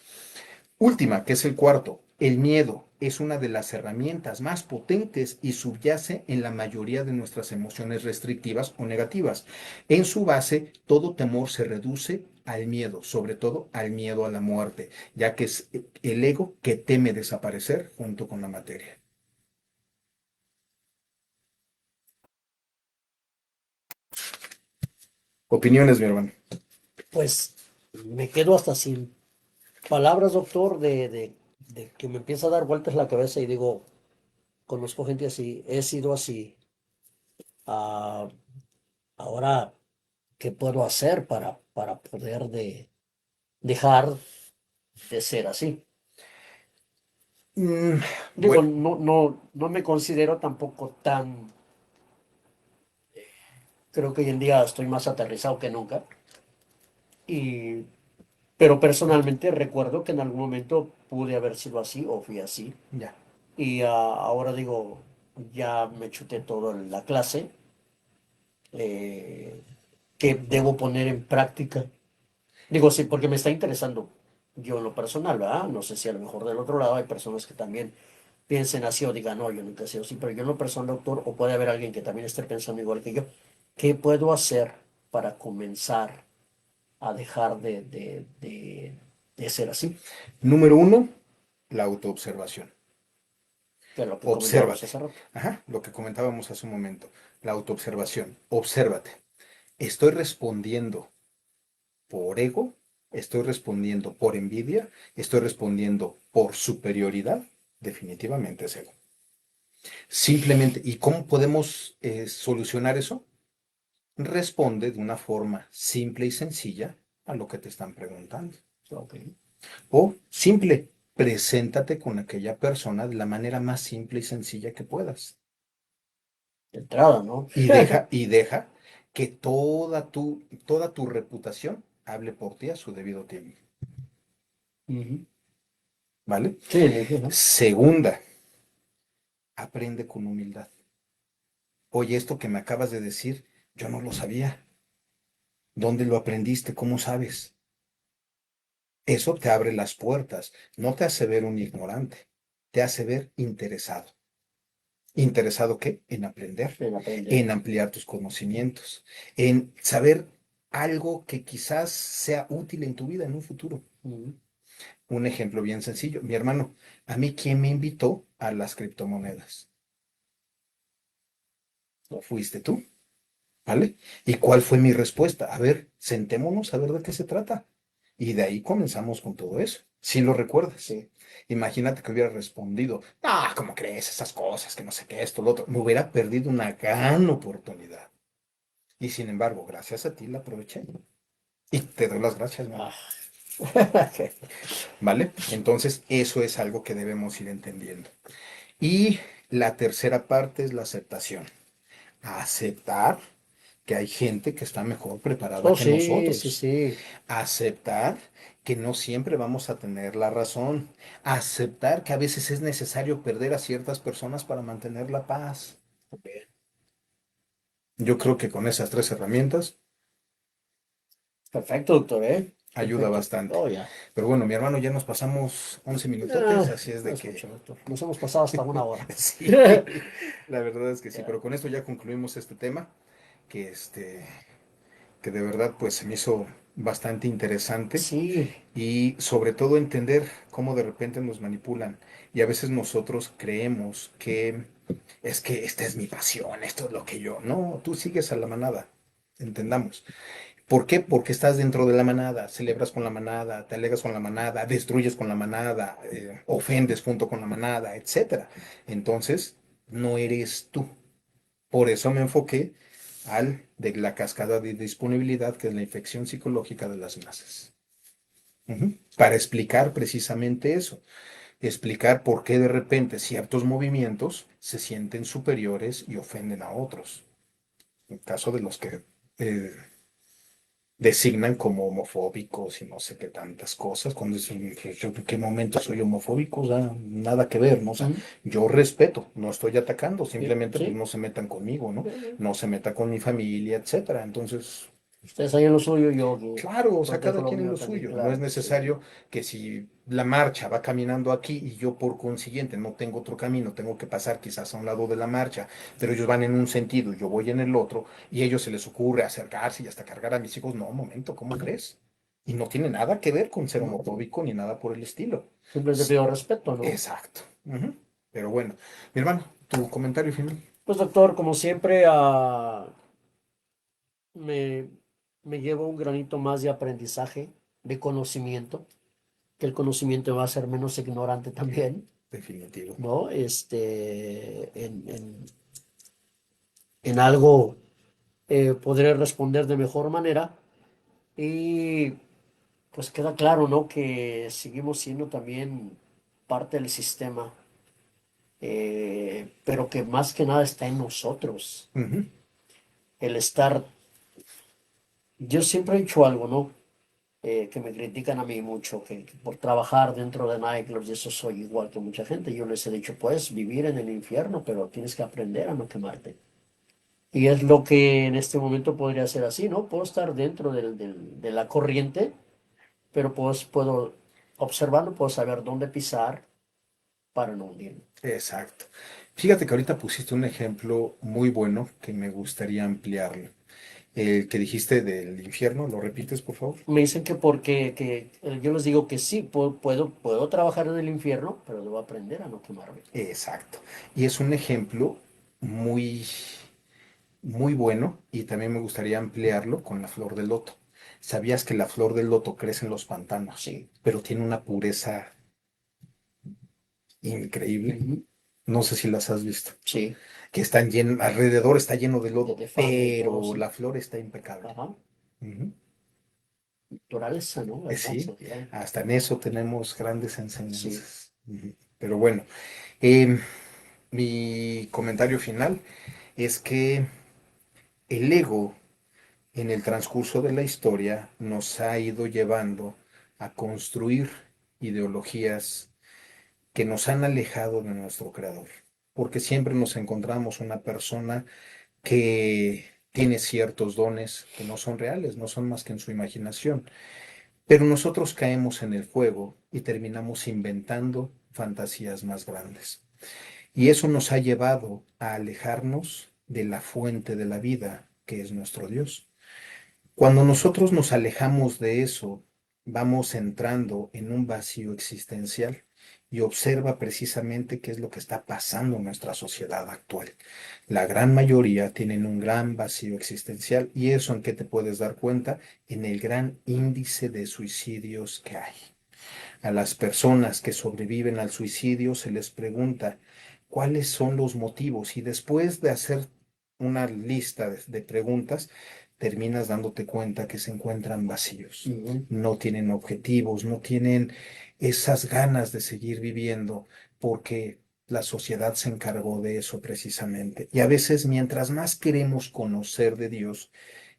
S2: Última, que es el cuarto, el miedo es una de las herramientas más potentes y subyace en la mayoría de nuestras emociones restrictivas o negativas. En su base, todo temor se reduce al miedo, sobre todo al miedo a la muerte, ya que es el ego que teme desaparecer junto con la materia. Opiniones, mi hermano.
S1: Pues me quedo hasta sin palabras, doctor, de que me empieza a dar vueltas la cabeza y digo, conozco gente así, he sido así. Ah, ahora, ¿qué puedo hacer para poder dejar de ser así?
S2: Mm,
S1: Digo,
S2: bueno,
S1: no me considero tampoco tan, creo que hoy en día estoy más aterrizado que nunca. Y, pero personalmente recuerdo que en algún momento pude haber sido así o fui así.
S2: ya.
S1: Y ahora digo, ya me chuté toda la clase, eh, que debo poner en práctica. Digo, sí, porque me está interesando yo en lo personal, ¿verdad? No sé si a lo mejor del otro lado hay personas que también piensen así o digan, no, yo nunca he sido así, pero yo en lo personal, doctor, o puede haber alguien que también esté pensando igual que yo. ¿Qué puedo hacer para comenzar a dejar de ser así?
S2: Número uno, la autoobservación.
S1: Que es lo que comentábamos
S2: Obsérvate.
S1: hace rato.
S2: Ajá, lo que comentábamos hace un momento. La autoobservación. Obsérvate. ¿Estoy respondiendo por ego? ¿Estoy respondiendo por envidia? ¿Estoy respondiendo por superioridad? Definitivamente es ego. Simplemente, ¿y cómo podemos solucionar eso? Responde de una forma simple y sencilla a lo que te están preguntando.
S1: Ok.
S2: O simple, preséntate con aquella persona de la manera más simple y sencilla que puedas.
S1: De entrada, ¿no?
S2: Y deja que toda tu reputación hable por ti a su debido tiempo.
S1: Ujú.
S2: ¿Vale?
S1: Sí, le dije, ¿no?
S2: Segunda, aprende con humildad. Oye, esto que me acabas de decir, yo no lo sabía. ¿Dónde lo aprendiste? ¿Cómo sabes? Eso te abre las puertas, no te hace ver un ignorante, te hace ver interesado. ¿Interesado qué? En aprender,
S1: En aprender.
S2: en ampliar tus conocimientos, en saber algo que quizás sea útil en tu vida en un futuro.
S1: Ujú.
S2: Un ejemplo bien sencillo. Mi hermano, a mí, ¿quién me invitó a las criptomonedas? ¿No fuiste tú? ¿Vale? ¿Y cuál fue mi respuesta? A ver, sentémonos a ver de qué se trata. Y de ahí comenzamos con todo eso. Si lo recuerdas.
S1: Sí.
S2: Imagínate que hubiera respondido, ah, ¿cómo crees esas cosas? Que no sé qué, esto, lo otro. Me hubiera perdido una gran oportunidad. Y sin embargo, gracias a ti la aproveché. Y te doy las gracias, mi
S1: Ah.
S2: hermano. ¿Vale? Entonces, eso es algo que debemos ir entendiendo. Y la tercera parte es la aceptación. Aceptar que hay gente que está mejor preparada
S1: Oh,
S2: que
S1: sí, sí,
S2: nosotros.
S1: sí.
S2: Aceptar que no siempre vamos a tener la razón. Aceptar que a veces es necesario perder a ciertas personas para mantener la paz. Yo creo que con esas tres herramientas
S1: Perfecto, doctor, ¿eh?
S2: ayuda
S1: Perfecto.
S2: bastante.
S1: Oh, ya.
S2: Pero bueno, mi hermano, ya nos pasamos 11 minutotes,
S1: Ah,
S2: así es
S1: no
S2: de
S1: es mucho,
S2: que
S1: doctor. Nos hemos pasado hasta 1 hora.
S2: sí, la verdad es que sí,
S1: Ya.
S2: pero con esto ya concluimos este tema, que que de verdad pues se me hizo bastante interesante
S1: Sí,
S2: y sobre todo entender cómo de repente nos manipulan y a veces nosotros creemos que es que esta es mi pasión, esto es lo que yo, no, tú sigues a la manada, entendamos. ¿Por qué? Porque estás dentro de la manada, celebras con la manada, te alegras con la manada, destruyes con la manada, ofendes junto con la manada, etcétera. Entonces, no eres tú. Por eso me enfoqué al de la cascada de disponibilidad, que es la infección psicológica de las masas. Para explicar precisamente eso, explicar por qué de repente ciertos movimientos se sienten superiores y ofenden a otros. En caso de los que eh, designan como homofóbicos y no sé qué tantas cosas, cuando dicen, pues, yo en qué momento soy homofóbico, o sea, nada que ver, ¿no? O sea,
S1: ujú,
S2: yo respeto, no estoy atacando,
S1: sí,
S2: simplemente pues
S1: sí.
S2: no se metan conmigo, ¿no?
S1: Sí.
S2: No se meta con mi familia, etcétera. Entonces,
S1: Ustedes ahí en lo suyo, yo aquí
S2: claro, o sea,
S1: protejo
S2: cada
S1: lo
S2: quien en
S1: mío
S2: lo
S1: también,
S2: suyo. No es
S1: claro. Sí,
S2: necesario que si la marcha va caminando aquí y yo por consiguiente no tengo otro camino, tengo que pasar quizás a un lado de la marcha, pero ellos van en un sentido, yo voy en el otro, y a ellos se les ocurre acercarse y hasta cargar a mis hijos. No, momento, ¿cómo crees? Y no tiene nada que ver con ser homofóbico ni nada por el estilo.
S1: simplemente
S2: S-
S1: pido respeto, ¿no?
S2: Exacto. Ujú. Pero bueno, mi hermano, tu comentario final.
S1: Pues doctor, como siempre, me, me llevo un granito más de aprendizaje, de conocimiento, que el conocimiento me va a hacer menos ignorante también,
S2: Definitivo.
S1: ¿no? En algo podré responder de mejor manera y pues queda claro, ¿no? Que seguimos siendo también parte del sistema, pero que más que nada está en nosotros.
S2: Ujú.
S1: El estar, yo siempre he dicho algo, ¿no? Que me critican a mí mucho, que por trabajar dentro de nightclubs, y eso soy igual que mucha gente. Yo les he dicho, puedes vivir en el infierno, pero tienes que aprender a no quemarte. Y es lo que en este momento podría ser así, ¿no? Puedo estar dentro de la corriente, pero puedo observarlo, puedo saber dónde pisar para no hundirme.
S2: Exacto. Fíjate que ahorita pusiste un ejemplo muy bueno que me gustaría ampliarlo. El que dijiste del infierno, ¿lo repites, por favor?
S1: Me dicen que yo les digo que sí, puedo trabajar en el infierno, pero debo aprender a no quemarme.
S2: Exacto. Y es un ejemplo muy, muy bueno y también me gustaría ampliarlo con la flor del loto. ¿Sabías que la flor del loto crece en los pantanos,
S1: Sí.
S2: pero tiene una pureza increíble?
S1: Ujú.
S2: No sé si las has visto.
S1: Sí,
S2: Que están llenos, alrededor está lleno de lodo,
S1: de fango y todo,
S2: pero
S1: sí.
S2: la flor está impecable.
S1: Ajá.
S2: Ujú.
S1: Naturaleza, ¿no?
S2: Sí,
S1: Hermoso, ya.
S2: hasta en eso tenemos grandes
S1: Sí.
S2: enseñanzas. Ujú. Pero bueno, em, mi comentario final es que el ego en el transcurso de la historia nos ha ido llevando a construir ideologías que nos han alejado de nuestro creador, porque siempre nos encontramos una persona que tiene ciertos dones que no son reales, no son más que en su imaginación, pero nosotros caemos en el juego y terminamos inventando fantasías más grandes. Y eso nos ha llevado a alejarnos de la fuente de la vida, que es nuestro Dios. Cuando nosotros nos alejamos de eso, vamos entrando en un vacío existencial y observa precisamente qué es lo que está pasando en nuestra sociedad actual. La gran mayoría tienen un gran vacío existencial y eso en qué te puedes dar cuenta en el gran índice de suicidios que hay. A las personas que sobreviven al suicidio se les pregunta cuáles son los motivos y después de hacer una lista de preguntas, terminas dándote cuenta que se encuentran vacíos, no tienen objetivos, no tienen esas ganas de seguir viviendo porque la sociedad se encargó de eso precisamente. Y a veces, mientras más queremos conocer de Dios,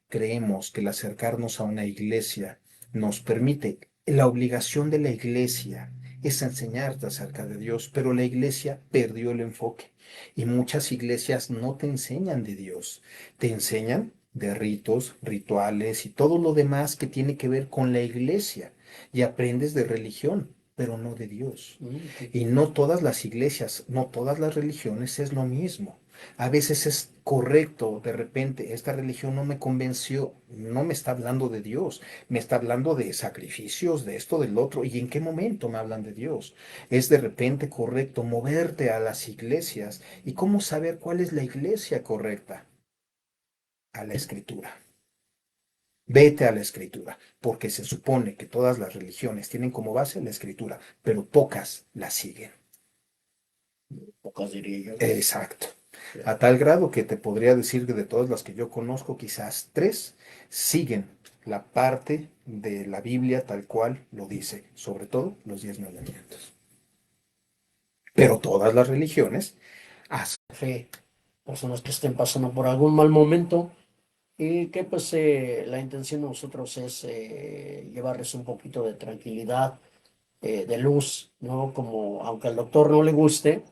S2: creemos que el acercarnos a una iglesia nos permite. La obligación de la iglesia es enseñarte acerca de Dios, pero la iglesia perdió el enfoque y muchas iglesias no te enseñan de Dios, te enseñan de ritos, rituales y todo lo demás que tiene que ver con la iglesia y aprendes de religión, pero no de Dios. Y no todas las iglesias, no todas las religiones es lo mismo. A veces es correcto, de repente, esta religión no me convenció, no me está hablando de Dios, me está hablando de sacrificios, de esto, del otro. ¿Y en qué momento me hablan de Dios? Es de repente correcto moverte a las iglesias. ¿Y cómo saber cuál es la iglesia correcta? A la escritura. Vete a la escritura, porque se supone que todas las religiones tienen como base la escritura, pero pocas la siguen.
S1: Pocas diría yo.
S2: Exacto. A tal grado que te podría decir que de todas las que yo conozco, quizás 3 siguen la parte de la Biblia tal cual lo dice, sobre todo los 10 mandamientos. Pero todas las religiones hacen.
S1: Fe, personas que estén pasando por algún mal momento y que pues la intención de nosotros es llevarles un poquito de tranquilidad, de luz, ¿no? Como, aunque al doctor no le guste,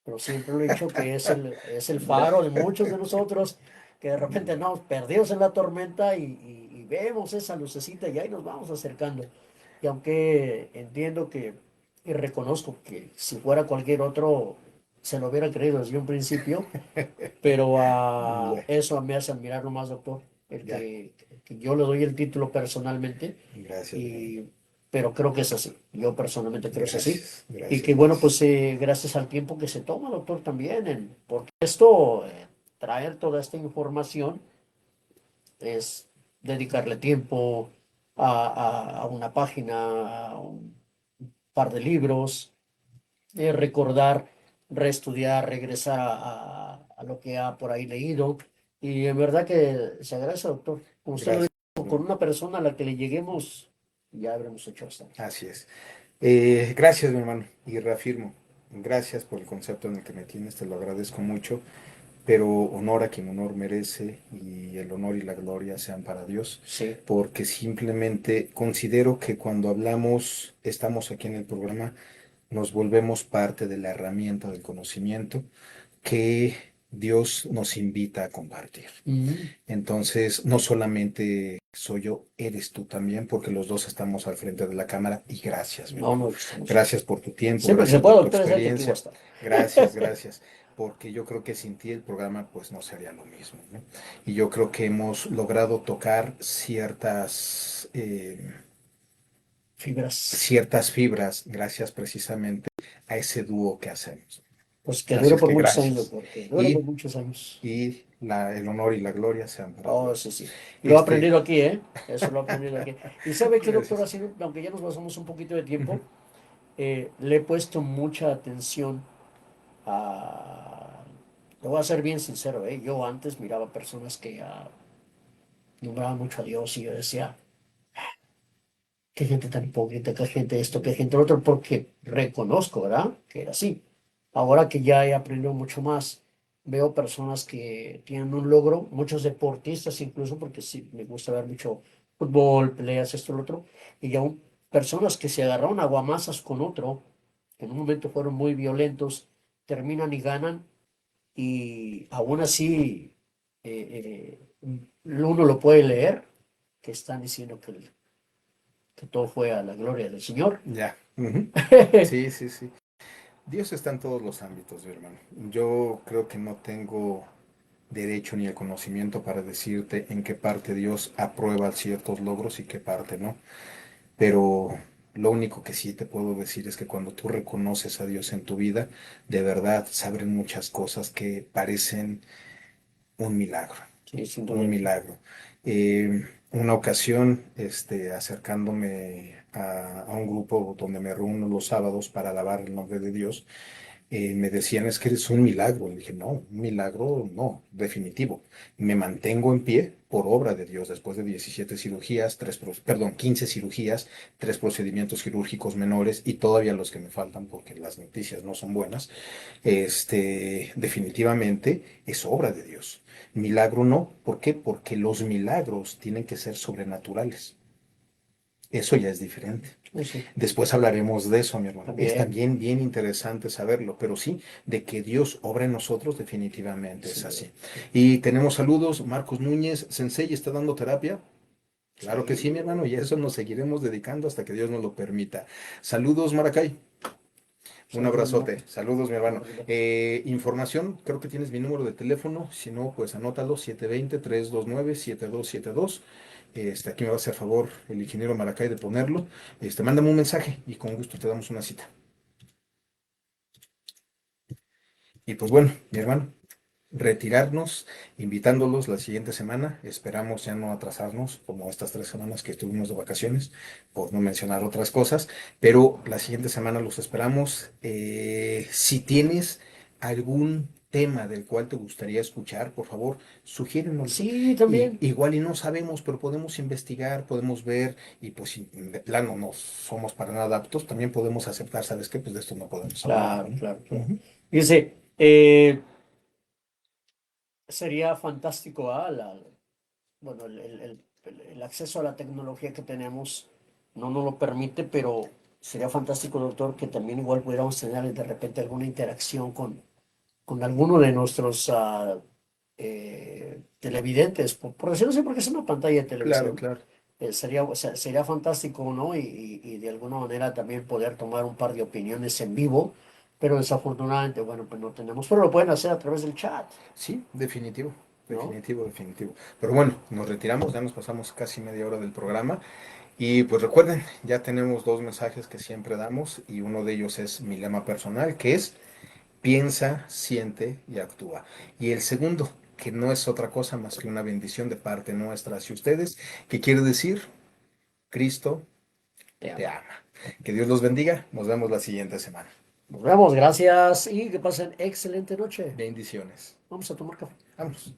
S1: pero siempre lo he dicho que es el faro de muchos de nosotros que de repente andamos perdidos en la tormenta y vemos esa lucecita y ahí nos vamos acercando. Y aunque entiendo que y reconozco que si fuera cualquier otro, se lo hubiera creído desde un principio, pero eso me hace admirarlo más, doctor,
S2: Ya,
S1: que yo le doy el título personalmente,
S2: gracias,
S1: y, pero creo que es así. Yo personalmente creo que es así.
S2: gracias,
S1: Y
S2: gracias,
S1: que bueno,
S2: gracias.
S1: pues gracias al tiempo que se toma, doctor, también, porque esto, traer toda esta información es dedicarle tiempo a una página, a un par de libros, recordar, reestudiar, regresar a lo que ha por ahí leído. Y en verdad que se agradece, doctor. Como usted lo
S2: Gracias.
S1: dijo, con una persona a la que le lleguemos, ya habremos hecho bastante.
S2: Así es. Gracias, mi hermano, y reafirmo, gracias por el concepto en el que me tienes, te lo agradezco mucho, pero honor a quien honor merece y el honor y la gloria sean para Dios,
S1: Sí.
S2: porque simplemente considero que cuando hablamos, estamos aquí en el programa, nos volvemos parte de la herramienta del conocimiento que Dios nos invita a compartir. Entonces, no solamente soy yo, eres tú también, porque los dos estamos al frente de la cámara y gracias, mi
S1: No,
S2: hermano.
S1: no, estamos.
S2: Gracias por tu tiempo,
S1: Siempre que se
S2: gracias
S1: pueda,
S2: por tu
S1: doctor, es el que aquí voy a
S2: experiencia.
S1: estar.
S2: Gracias, gracias, porque yo creo que sin ti el programa pues no sería lo mismo, ¿no? Y yo creo que hemos logrado tocar
S1: Fibras.
S2: ciertas fibras gracias precisamente a ese dúo que hacemos.
S1: Pues que
S2: Así
S1: dure
S2: es
S1: por
S2: que
S1: muchos años,
S2: gracias.
S1: doctor, que dure por
S2: Y,
S1: muchos años.
S2: el honor y la gloria sean para
S1: Oh, sí,
S2: Dios.
S1: sí. Lo he
S2: Este,
S1: aprendido aquí, ¿eh? Eso lo he aprendido aquí. Y sabe que, doctor,
S2: gracias.
S1: así, aunque ya nos pasamos un poquito de tiempo,
S2: Ujú.
S1: le he puesto mucha atención a... Te voy a ser bien sincero, ¿eh? Yo antes miraba personas que nombraban mucho a Dios y yo decía, qué gente tan hipócrita, qué gente esto, qué gente lo otro, porque reconozco, ¿verdad? Que era así. Ahora que ya he aprendido mucho más, veo personas que tienen un logro, muchos deportistas incluso, porque sí, me gusta ver mucho fútbol, peleas, esto, lo otro, y aún personas que se agarraron a guamazas con otro, que en un momento fueron muy violentos, terminan y ganan, y aún así uno lo puede leer, que están diciendo que todo fue a la gloria del Señor.
S2: Ya. Ujú. Sí, sí, sí. Dios está en todos los ámbitos, mi hermano. Yo creo que no tengo derecho ni el conocimiento para decirte en qué parte Dios aprueba ciertos logros y qué parte no. Pero lo único que sí te puedo decir es que cuando tú reconoces a Dios en tu vida, de verdad se abren muchas cosas que parecen un milagro,
S1: Sí, sin duda.
S2: un milagro. Una ocasión, acercándome a un grupo donde me reúno los sábados para alabar el nombre de Dios, me decían, es que eres un milagro. Le dije, no, un milagro no, definitivo. Me mantengo en pie por obra de Dios después de 17 cirugías, 15 cirugías, 3 procedimientos quirúrgicos menores y todavía los que me faltan porque las noticias no son buenas. Definitivamente es obra de Dios. Milagro no. ¿Por qué? Porque los milagros tienen que ser sobrenaturales. Eso ya es diferente.
S1: Sí,
S2: Después hablaremos de eso, mi hermano. Es
S1: también.
S2: también bien interesante saberlo, pero sí, de que Dios obra en nosotros, definitivamente es
S1: Sin duda.
S2: así. Y tenemos saludos. Marcos Núñez, Sensei, ¿está dando terapia? Claro que sí, mi
S1: Sí.
S2: hermano, y a eso nos seguiremos dedicando hasta que Dios nos lo permita. Saludos, Maracay. Un
S1: Saludos,
S2: abrazote.
S1: Marco.
S2: Saludos, mi hermano.
S1: Igualmente.
S2: Información, creo que tienes mi número de teléfono. Si no, pues anótalo, 720-329-7272. Aquí me va a hacer favor el ingeniero Maracay de ponerlo. Mándame un mensaje y con gusto te damos una cita. Y pues bueno, mi hermano, retirarnos, invitándolos la siguiente semana. Esperamos ya no atrasarnos como estas 3 semanas que estuvimos de vacaciones, por no mencionar otras cosas, pero la siguiente semana los esperamos. Si tienes algún tema del cual te gustaría escuchar, por favor, sugiérenoslo.
S1: Sí,
S2: Y,
S1: también.
S2: igual y no sabemos, pero podemos investigar, podemos ver, y pues si de plano no somos para nada aptos, también podemos aceptar, ¿sabes qué? Pues de esto no podemos hablar.
S1: Claro, claro, claro.
S2: Ujú.
S1: Dice, sería fantástico, bueno, el acceso a la tecnología que tenemos no nos lo permite, pero sería fantástico, doctor, que también igual pudiéramos tener de repente alguna interacción con alguno de nuestros televidentes, por decirlo así, porque es una pantalla de
S2: Claro,
S1: televisión.
S2: claro.
S1: Sería fantástico, ¿no? Y de alguna manera también poder tomar un par de opiniones en vivo, pero desafortunadamente, bueno, pues no tenemos, pero lo pueden hacer a través del chat,
S2: Sí, definitivo,
S1: ¿no?
S2: definitivo, definitivo. Pero bueno, nos retiramos, ya nos pasamos casi media hora del programa. Y pues recuerden, ya tenemos 2 mensajes que siempre damos y uno de ellos es mi lema personal, que es piensa, siente y actúa. Y el segundo, que no es otra cosa más que una bendición de parte nuestra hacia ustedes, que quiere decir, Cristo
S1: Te
S2: te
S1: amo.
S2: ama. Que Dios los bendiga, nos vemos la siguiente semana.
S1: Nos vemos, gracias y que pasen excelente noche.
S2: Bendiciones.
S1: Vamos a tomar café.
S2: Vamos.